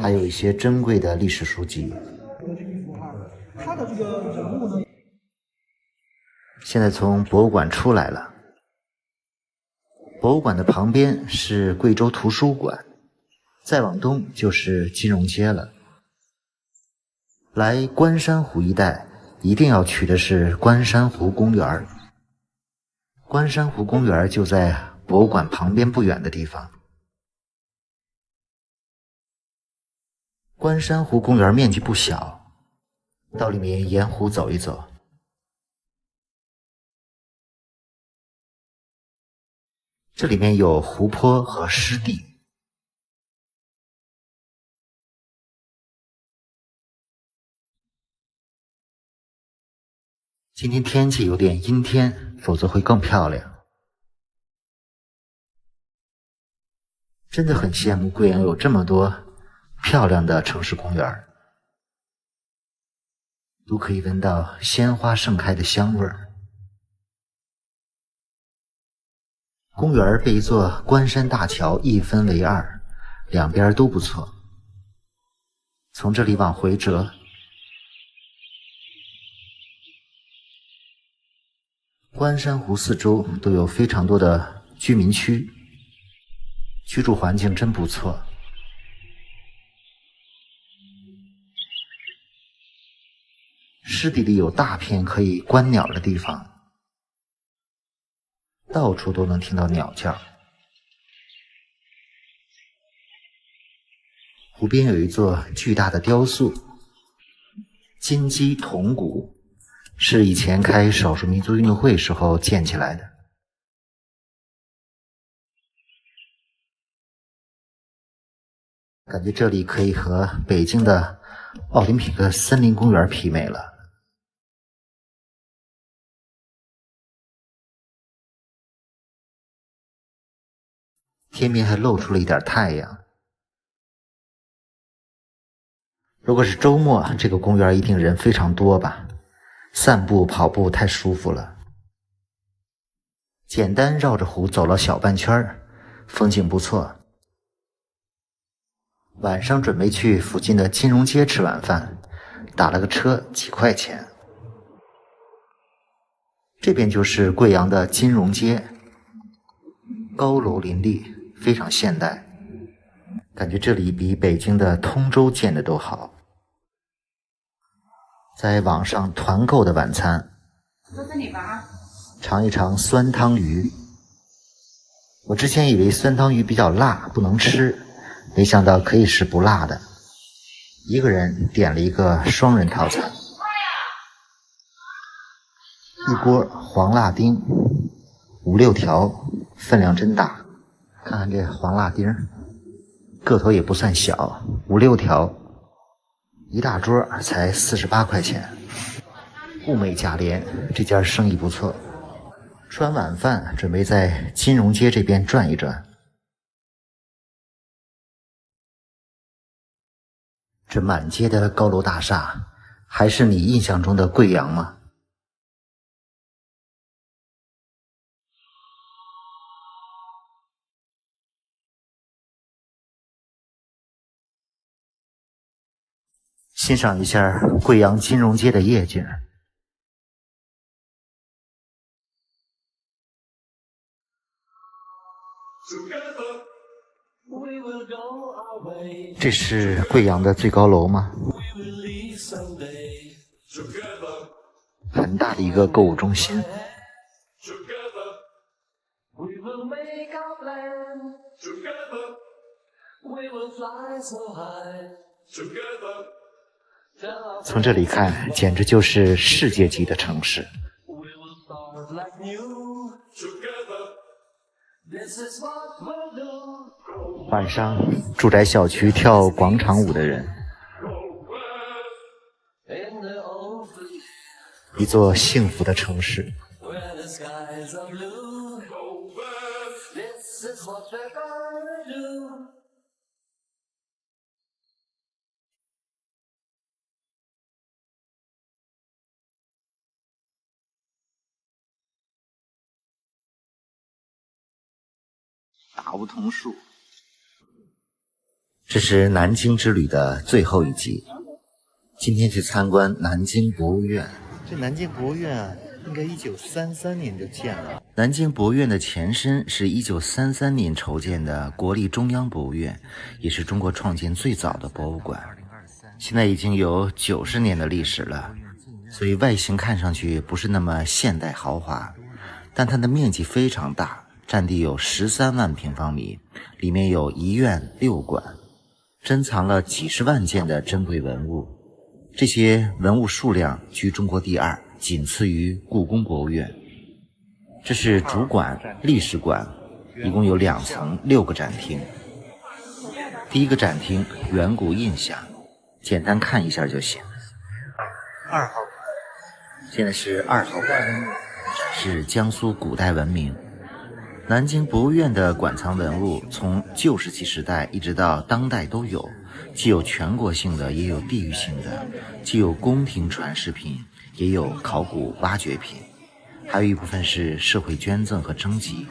还有一些珍贵的历史书籍。他的这个人物呢，现在从博物馆出来了。博物馆的旁边是贵州图书馆，再往东就是金融街了。来关山湖一带一定要去的是关山湖公园。关山湖公园就在博物馆旁边不远的地方。观山湖公园面积不小，到里面沿湖走一走。这里面有湖泊和湿地。今天天气有点阴天，否则会更漂亮。真的很羡慕贵阳有这么多漂亮的城市公园，都可以闻到鲜花盛开的香味儿。公园被一座关山大桥一分为二，两边都不错。从这里往回折，关山湖四周都有非常多的居民区，居住环境真不错。湿地里有大片可以观鸟的地方，到处都能听到鸟叫。湖边有一座巨大的雕塑，金鸡铜鼓，是以前开少数民族运动会时候建起来的。感觉这里可以和北京的奥林匹克森林公园媲美了。天边还露出了一点太阳。如果是周末，这个公园一定人非常多吧？散步跑步太舒服了。简单绕着湖走了小半圈，风景不错。晚上准备去附近的金融街吃晚饭，打了个车几块钱。这边就是贵阳的金融街，高楼林立，非常现代，感觉这里比北京的通州建的都好。在网上团购的晚餐，尝一尝酸汤鱼。我之前以为酸汤鱼比较辣，不能吃，没想到可以是不辣的。一个人点了一个双人套餐，一锅黄辣丁，5、6条，分量真大。看看这黄辣丁，个头也不算小，5、6条，一大桌才48块钱，物美价廉，这家生意不错。吃完晚饭，准备在金融街这边转一转。这满街的高楼大厦，还是你印象中的贵阳吗？欣赏一下贵阳金融街的夜景。这是贵阳的最高楼吗？很大的一个购物中心。从这里看，简直就是世界级的城市。晚上住宅小区跳广场舞的人，一座幸福的城市。大梧桐树。这是南京之旅的最后一集，今天去参观南京博物院。这南京博物院啊，应该1933年就建了。南京博物院的前身是1933年筹建的国立中央博物院，也是中国创建最早的博物馆。现在已经有90年的历史了，所以外形看上去不是那么现代豪华，但它的面积非常大，占地有13万平方米，里面有1院6馆。珍藏了几十万件的珍贵文物，这些文物数量居中国第2，仅次于故宫博物院。这是主馆、历史馆，一共有2层6个展厅。第一个展厅远古印象，简单看一下就行。2号馆，现在是2号馆，是江苏古代文明。南京博物院的馆藏文物从旧石器时代一直到当代都有，既有全国性的，也有地域性的，既有宫廷传世品，也有考古挖掘品，还有一部分是社会捐赠和征集。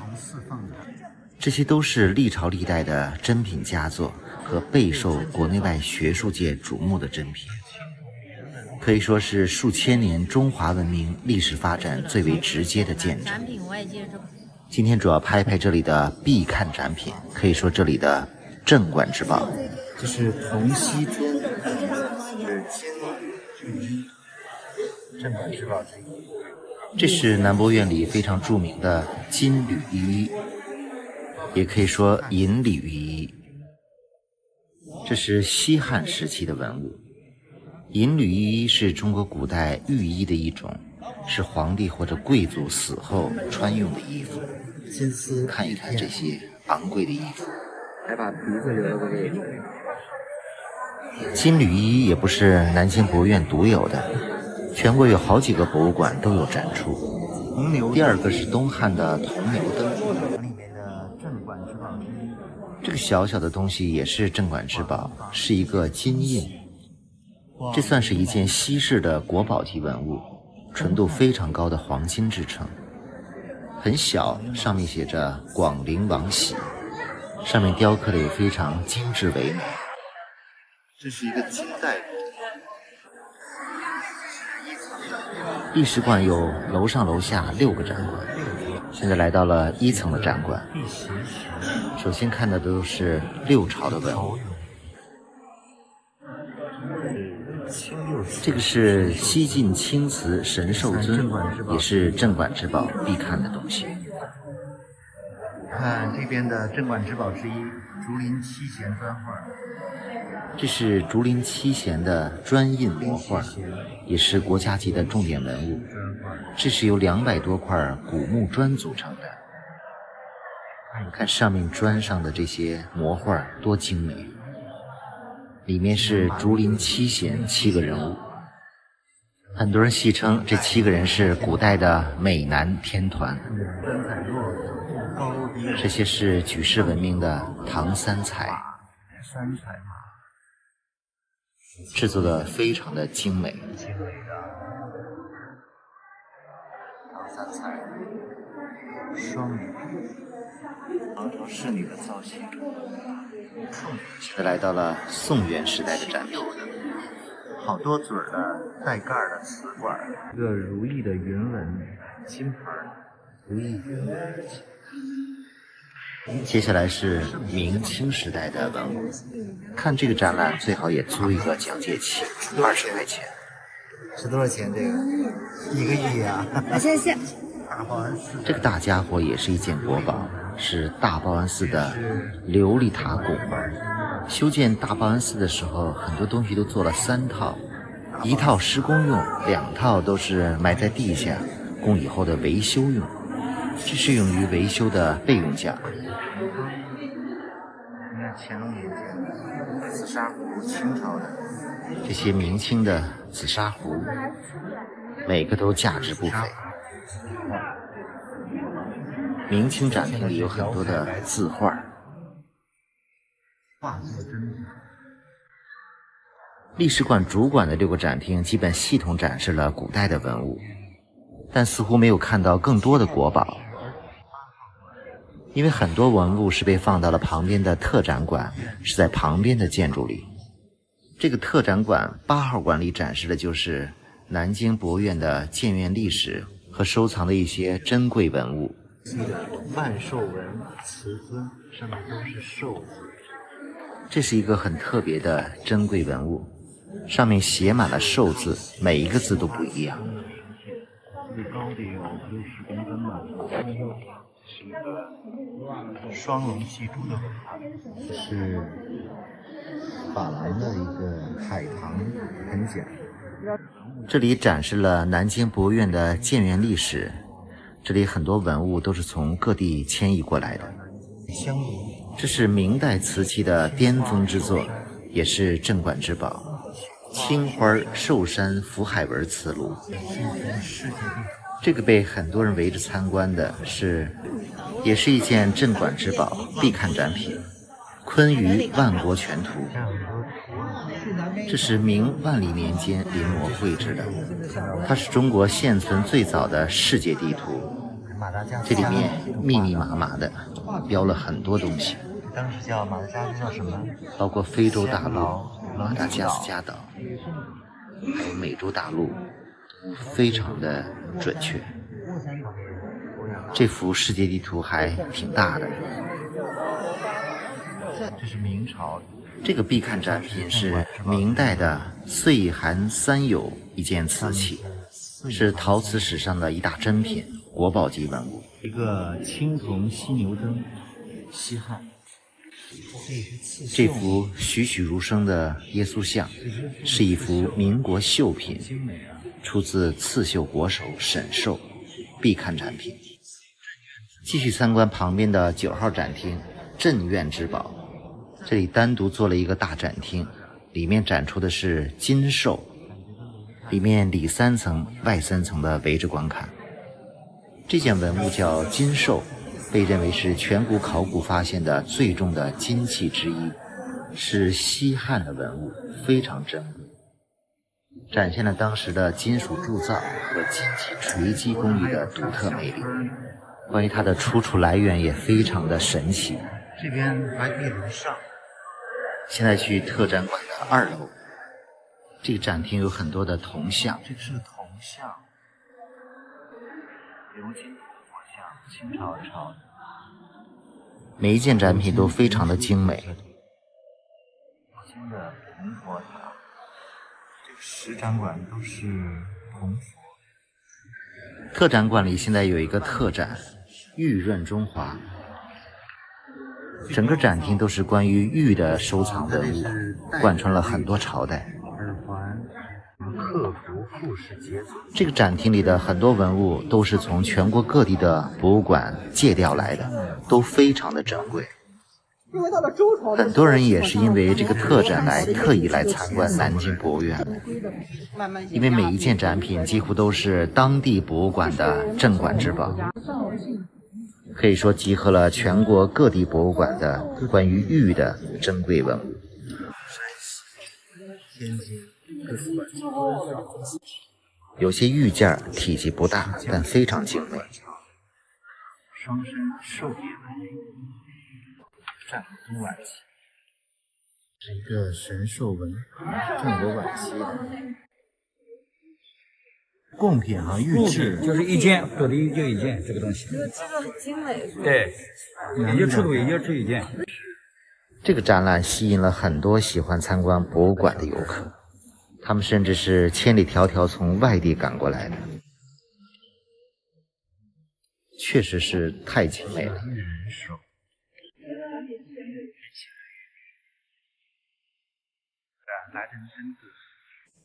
这些都是历朝历代的珍品佳作和备受国内外学术界瞩目的珍品，可以说是数千年中华文明历史发展最为直接的见证。今天主要拍这里的必看展品，可以说这里的镇馆之宝。这是铜锡簪，是金缕衣，镇馆之宝之一。这是南博院里非常著名的金缕衣，也可以说银缕衣。这是西汉时期的文物。银缕衣是中国古代御衣的一种，是皇帝或者贵族死后穿用的衣服。金丝，看一看这些昂贵的衣服，还把鼻子留了个位置。金缕衣也不是南京博物院独有的，全国有好几个博物馆都有展出。第2个是东汉的铜牛灯，里面的镇馆之宝之一。这个小小的东西也是镇馆之宝，是一个金印。这算是一件西式的国宝级文物，纯度非常高的黄金制成。很小，上面写着广陵王玺，上面雕刻的也非常精致唯美。这是一个金带龙。历史馆有楼上楼下6个展馆，现在来到了1层的展馆。首先看到的都是6朝的文物。这个是西晋青瓷神兽尊，也是镇馆之宝必看的东西。看这边的镇馆之宝之一，竹林七贤砖画。这是竹林七贤的砖印模画，也是国家级的重点文物。这是由200多块古木砖组成的。看上面砖上的这些模画多精美，里面是竹林七贤7个人物。很多人戏称这7个人是古代的美男天团。这些是举世闻名的唐三彩，制作的非常的精美。唐三彩双女，唐朝仕女的造型。现在来到了宋元时代的展品，好多嘴的带盖的瓷罐，一个如意的云纹金盘，如意云纹。接下来是明清时代的文物，看这个展览最好也租一个讲解器，20块钱。是多少钱？这个1个亿啊！谢谢。大报恩寺这个大家伙也是一件国宝，是大报恩寺的琉璃塔拱。修建大报恩寺的时候，很多东西都做了3套，1套施工用，2套都是埋在地下，供以后的维修用。这是用于维修的备用架。你看乾隆年间的紫砂壶，清朝的这些明清的紫砂壶，每个都价值不菲。明清展厅里有很多的字画，历史馆主馆的6个展厅基本系统展示了古代的文物，但似乎没有看到更多的国宝，因为很多文物是被放到了旁边的特展馆，是在旁边的建筑里。这个特展馆8号馆里展示的就是南京博物院的建院历史和收藏的一些珍贵文物。万寿纹瓷尊，上面都是寿字。这是一个很特别的珍贵文物，上面写满了寿字，每一个字都不一样。最高得有60公分吧。是一个双龙戏珠的文化，这是珐琅的一个海棠盆景。这里展示了南京博物院的建园历史，这里很多文物都是从各地迁移过来的。香炉，这是明代瓷器的巅峰之作，也是镇馆之宝。青花寿山福海纹瓷炉，这个被很多人围着参观的也是一件镇馆之宝，必看展品。昆舆万国全图，这是明万历年间临摹绘制的，它是中国现存最早的世界地图。这里面密密麻麻的标了很多东西，当时叫马达加斯叫什么？包括非洲大陆、马达加斯加岛，还有美洲大陆，非常的准确。这幅世界地图还挺大的。这是明朝，这个必看展品是明代的岁寒三友一件瓷器，是陶瓷史上的一大珍品，国宝级文物。一个青铜犀牛灯，西汉。这幅栩栩如生的耶稣像是一幅民国绣品，出自刺绣国手沈寿，必看展品。继续参观旁边的9号展厅，镇院之宝。这里单独做了一个大展厅，里面展出的是金兽，里面里3层外3层的围着观看。这件文物叫金兽，被认为是全国考古发现的最重的金器之一，是西汉的文物，非常珍贵，展现了当时的金属铸造和金器锤击工艺的独特魅力。关于它的出处来源也非常的神奇。这边还可以楼上。现在去特展馆的2楼，这个展厅有很多的铜像。这个是铜像，鎏金佛像，清朝朝的。每一件展品都非常的精美。新的铜佛塔，这个10展馆都是铜佛。特展馆里现在有一个特展玉润中华，整个展厅都是关于玉的收藏文物，贯穿了很多朝代。耳环、客服、复式节组。这个展厅里的很多文物都是从全国各地的博物馆借调来的，都非常的珍贵。很多人也是因为这个特展特意来参观南京博物院的，因为每一件展品几乎都是当地博物馆的镇馆之宝，可以说集合了全国各地博物馆的关于玉的珍贵文物。有些玉件体积不大，但非常精美。双身兽脸纹，战国晚期，是一个神兽纹，战国晚期的贡品哈，玉制就是一件，多的就一件这个东西。这个制作很精美，是吧？对，也就出土也就出一件。这个展览吸引了很多喜欢参观博物馆的游客，他们甚至是千里迢迢从外地赶过来的。确实是太精美了。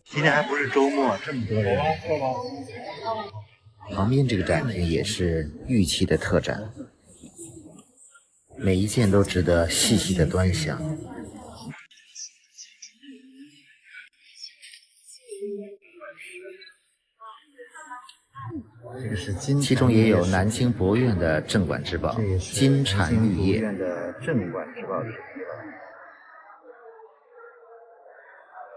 今天还不是周末，这么多人。旁边这个展厅也是玉器的特展，每一件都值得细细的端详。这个是金，其中也有南京博物院的镇馆之宝金蝉玉叶。的镇馆之宝之一了。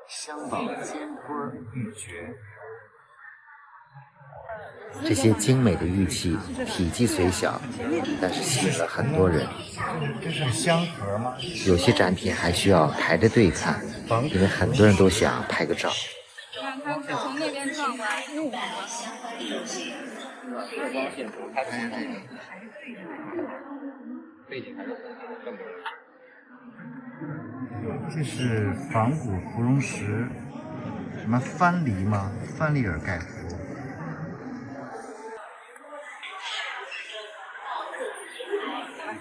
香宝金波玉珏，这些精美的玉器体积虽小，但是吸引了很多人。这是香盒吗？有些展品还需要排着队看，因为很多人都想拍个照。看看从那边转过来，这是仿古芙蓉石，什么藩篱吗？藩篱尔盖福。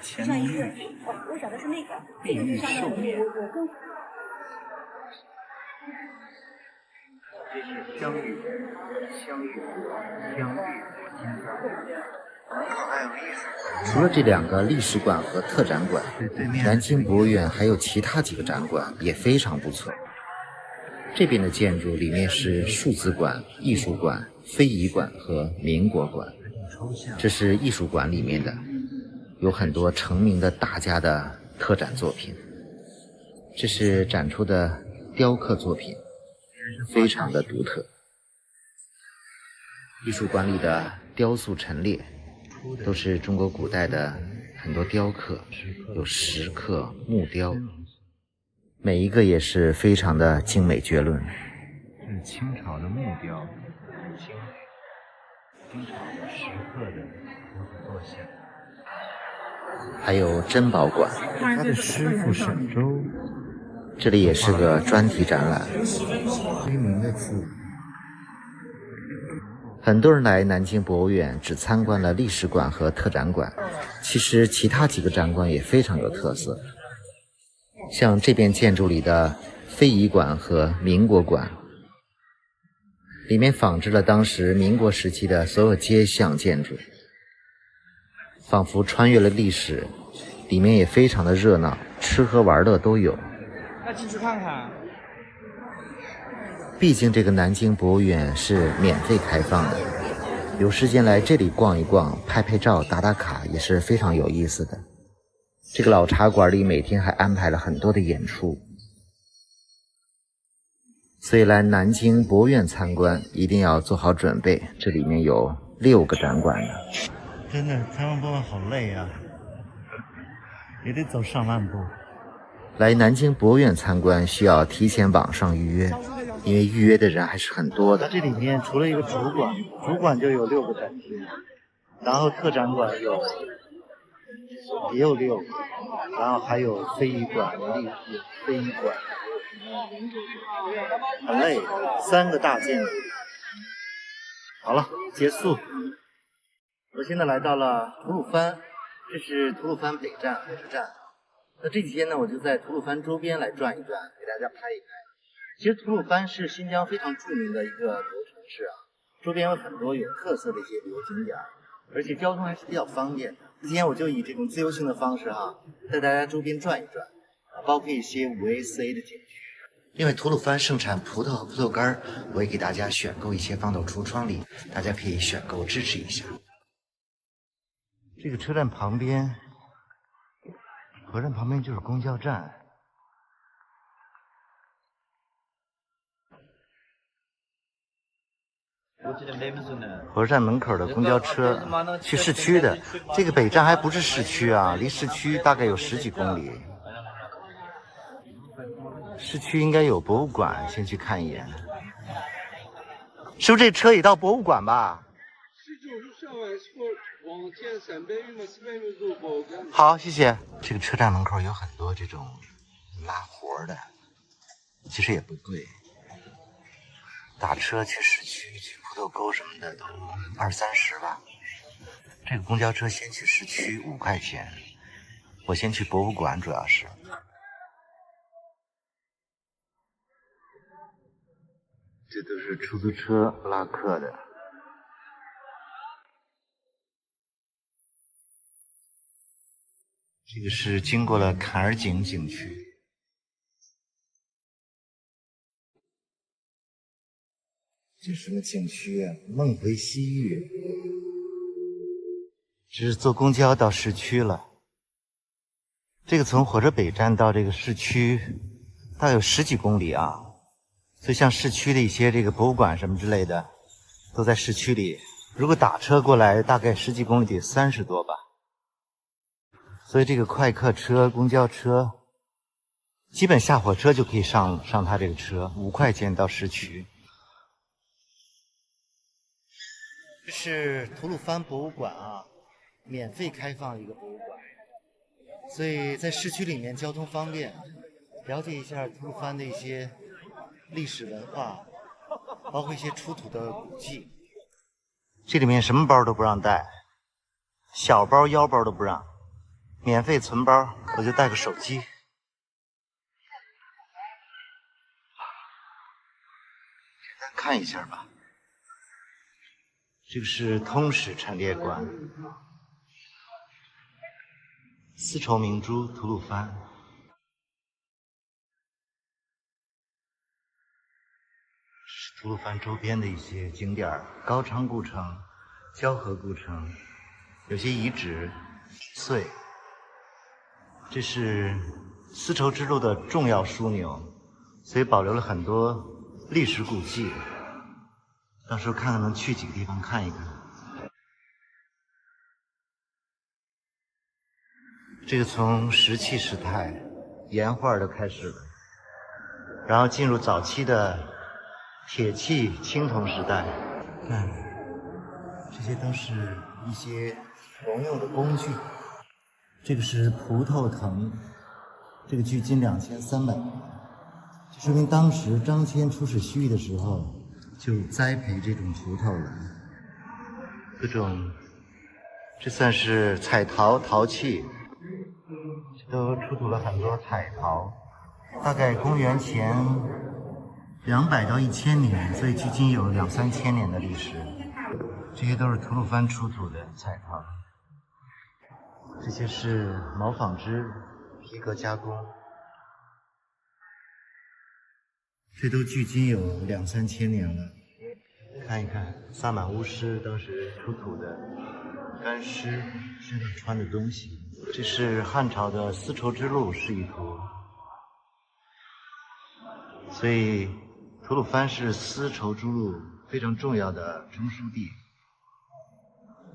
乾隆御我找的是那个，碧玉寿面，这是香芋、香芋、香芋金汤。还有艺术。除了这2个历史馆和特展馆，南京博物院还有其他几个展馆也非常不错。这边的建筑里面是数字馆、艺术馆、非遗馆和民国馆，这是艺术馆里面的，有很多成名的大家的特展作品。这是展出的雕刻作品，非常的独特。艺术馆里的雕塑陈列都是中国古代的很多雕刻，有石刻、木雕，每一个也是非常的精美绝伦。这是清朝的木雕，清朝的石刻的有很多像。还有珍宝馆，他的师傅沈周，这里也是个专题展览。威名的字。很多人来南京博物院只参观了历史馆和特展馆，其实其他几个展馆也非常有特色。像这边建筑里的非遗馆和民国馆，里面仿制了当时民国时期的所有街巷建筑，仿佛穿越了历史，里面也非常的热闹，吃喝玩乐都有。那进去看看。毕竟这个南京博物院是免费开放的，有时间来这里逛一逛，拍拍照、打打卡也是非常有意思的。这个老茶馆里每天还安排了很多的演出，所以来南京博物院参观一定要做好准备，这里面有6个展馆呢。真的参观博物馆好累啊，也得走上万步。来南京博物院参观需要提前网上预约，因为预约的人还是很多的。这里面除了一个主馆就有6个展厅，然后特展馆也有6个，然后还有非遗馆、历史非遗馆，很累，3个大建筑。好了，结束。我现在来到了吐鲁番，这是吐鲁番北站火车站。那这几天呢，我就在吐鲁番周边来转一转，给大家拍一拍。其实吐鲁番是新疆非常著名的一个旅游城市啊，周边有很多有特色的一些旅游景点，而且交通还是比较方便的。今天我就以这种自由行的方式带大家周边转一转，包括一些5A、4A 的景区。因为吐鲁番盛产葡萄和葡萄干，我也给大家选购一些放到橱窗里，大家可以选购支持一下。这个车站旁边，火车站旁边就是公交站。火车站门口的公交车去市区的，这个北站还不是市区啊，离市区大概有10几公里。市区应该有博物馆，先去看一眼。师傅，这车也到博物馆吧？好，谢谢。这个车站门口有很多这种拉活的，其实也不贵。打车去市区、去葡萄沟什么的都20、30吧。这个公交车先去市区5块钱，我先去博物馆，主要是。这都是出租车拉客的。这个是经过了坎儿井景区。这是什么景区啊？梦回西域。这是坐公交到市区了。这个从火车北站到这个市区大概有10几公里啊。所以像市区的一些这个博物馆什么之类的都在市区里，如果打车过来大概10几公里得30多吧。所以这个快客车、公交车基本下火车就可以上它这个车，5块钱到市区。这是吐鲁番博物馆啊，免费开放一个博物馆，所以在市区里面交通方便，了解一下吐鲁番的一些历史文化，包括一些出土的古迹。这里面什么包都不让带，小包腰包都不让，免费存包，我就带个手机。简单看一下吧。这个是通史陈列馆，丝绸明珠吐鲁番。这是吐鲁番周边的一些景点，高昌故城、交河故城，有些遗址碎。这是丝绸之路的重要枢纽，所以保留了很多历史古迹。到时候看看能去几个地方看一看。这个从石器时代岩画都开始了，然后进入早期的铁器、青铜时代。看，这些都是一些农用的工具。这个是葡萄藤，这个距今2300年，这说明当时张骞出使西域的时候就栽培这种葡萄了。各种，这算是彩陶陶器，这都出土了很多彩陶，大概公元前200到1000年，所以距今有2、3千年的历史。这些都是吐鲁番出土的彩陶。这些是毛纺织皮革加工，这都距今有2、3千年了。看一看萨满巫师当时出土的干尸身上穿的东西。这是汉朝的丝绸之路示意图，所以吐鲁番是丝绸之路非常重要的中枢地。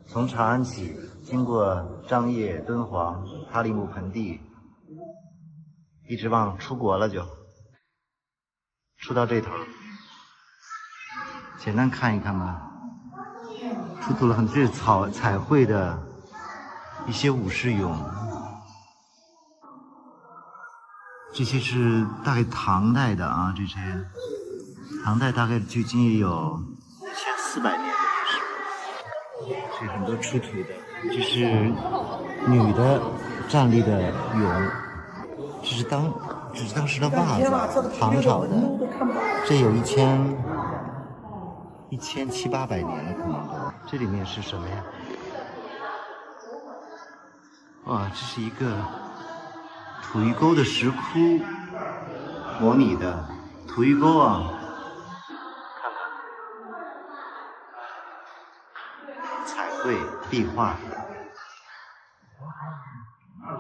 从长安起，经过张掖、敦煌、哈里木盆地，一直往出国了就出到这头。简单看一看吧，出土了很多，这是彩绘的一些武士俑，这些是大概唐代的啊，这些唐代大概距今也有1400年的历史。这很多出土的，这是女的站立的俑，这是当时的袜子，唐朝的，这有1700、800年了，可能都。这里面是什么呀？哇，这是一个土鱼沟的石窟模拟的土鱼沟啊，看看彩绘壁画。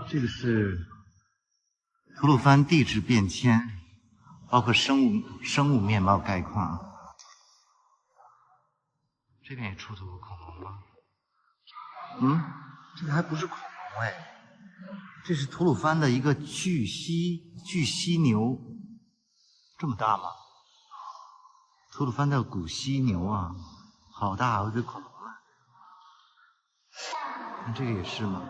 这个是吐鲁番地质变迁，包括生物面貌概况。这边也出土过恐龙吗？这个还不是恐龙哎，这是吐鲁番的一个巨犀牛，这么大吗？吐鲁番的古犀牛啊，好大，我觉得恐龙啊。看这个也是吗？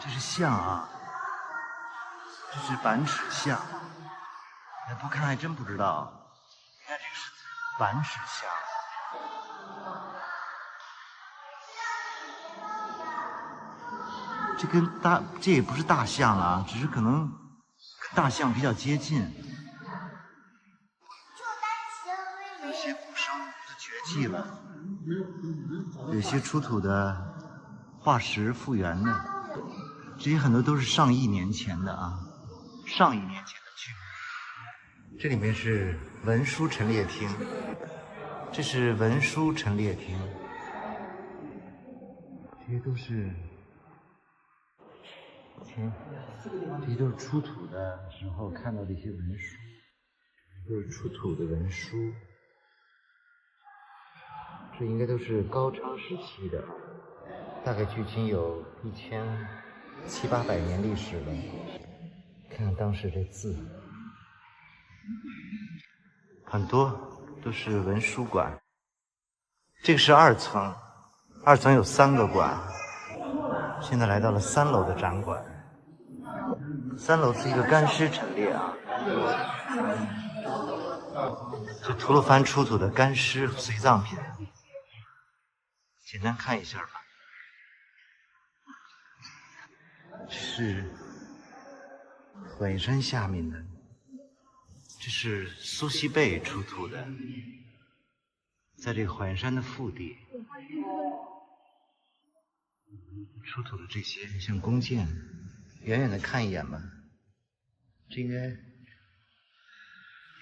这是象啊，这是板齿象，不看还真不知道。你看这个是板齿象。这也不是大象啊，只是可能跟大象比较接近。有些古生物是绝迹了，有些出土的化石复原的，这些很多都是上亿年前的啊，上亿年前的巨物。这里面是文书陈列厅，这是文书陈列厅，这些都是。这些都是出土的时候看到的一些文书，都是出土的文书。这应该都是高昌时期的，大概距今有1700、800年历史了。看看当时这字，很多都是文书馆。这个是2层，2层有3个馆。现在来到了3楼的展馆。3楼是一个干尸陈列啊，这吐鲁番出土的干尸随葬品，简单看一下吧。这是环山下面的，这是苏西贝出土的，在这个环山的腹地出土的这些像弓箭，远远的看一眼吧，这应该也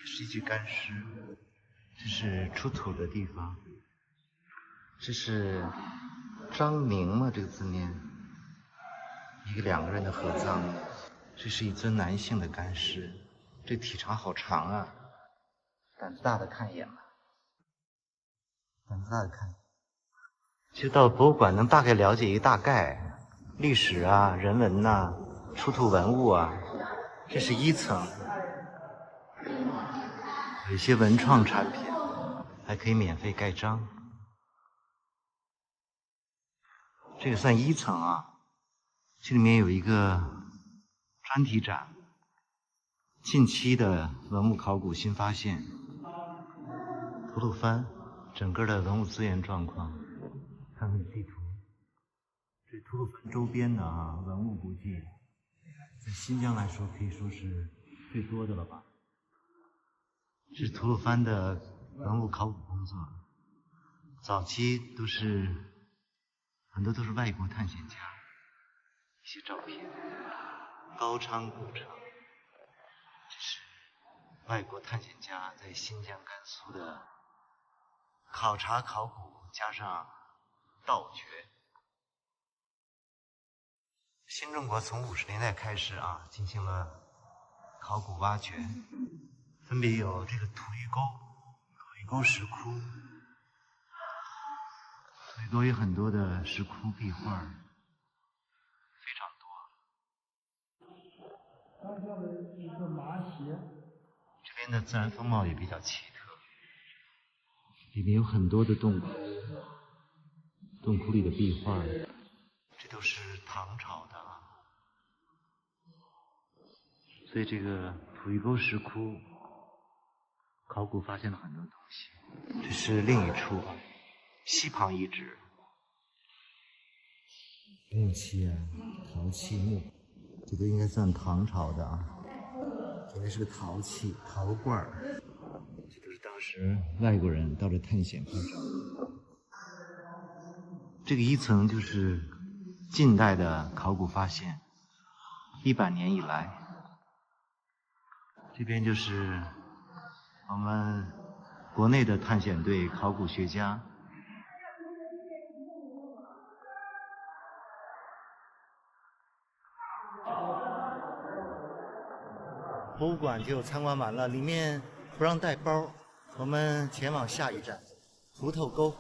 是一具干尸。这是出土的地方，这是张明吗？这个字念两个人的合葬。这是一尊男性的干尸，这体长好长啊！胆子大的看一眼吧，胆子大的看。其实到博物馆能大概了解一个大概，历史啊、人文呐、出土文物啊。这是1层，有一些文创产品，还可以免费盖章。这个算1层啊，这里面有一个专题展，近期的文物考古新发现，吐鲁番整个的文物资源状况。看看地图，这吐鲁番周边的文物估计在新疆来说可以说是最多的了吧。这是吐鲁番的文物考古工作，早期很多都是外国探险家，一些照片。高昌古城，这是外国探险家在新疆、甘肃的考察考古加上盗掘。新中国从50年代开始进行了考古挖掘，分别有这个土鱼沟石窟，土鱼沟有很多的石窟壁画，非常多。这边的自然风貌也比较奇特，里面有很多的洞窟，洞窟里的壁画，这都是唐朝的所以这个土鱼沟石窟考古发现了很多东西。这是另一处西旁遗址，木器陶器、木，这都应该算唐朝的这个是个陶器、陶罐儿，这都是当时外国人到这探险拍照。这个1层就是近代的考古发现，100年以来。这边就是我们国内的探险队、考古学家。博物馆就参观完了，里面不让带包，我们前往下一站，锄头沟。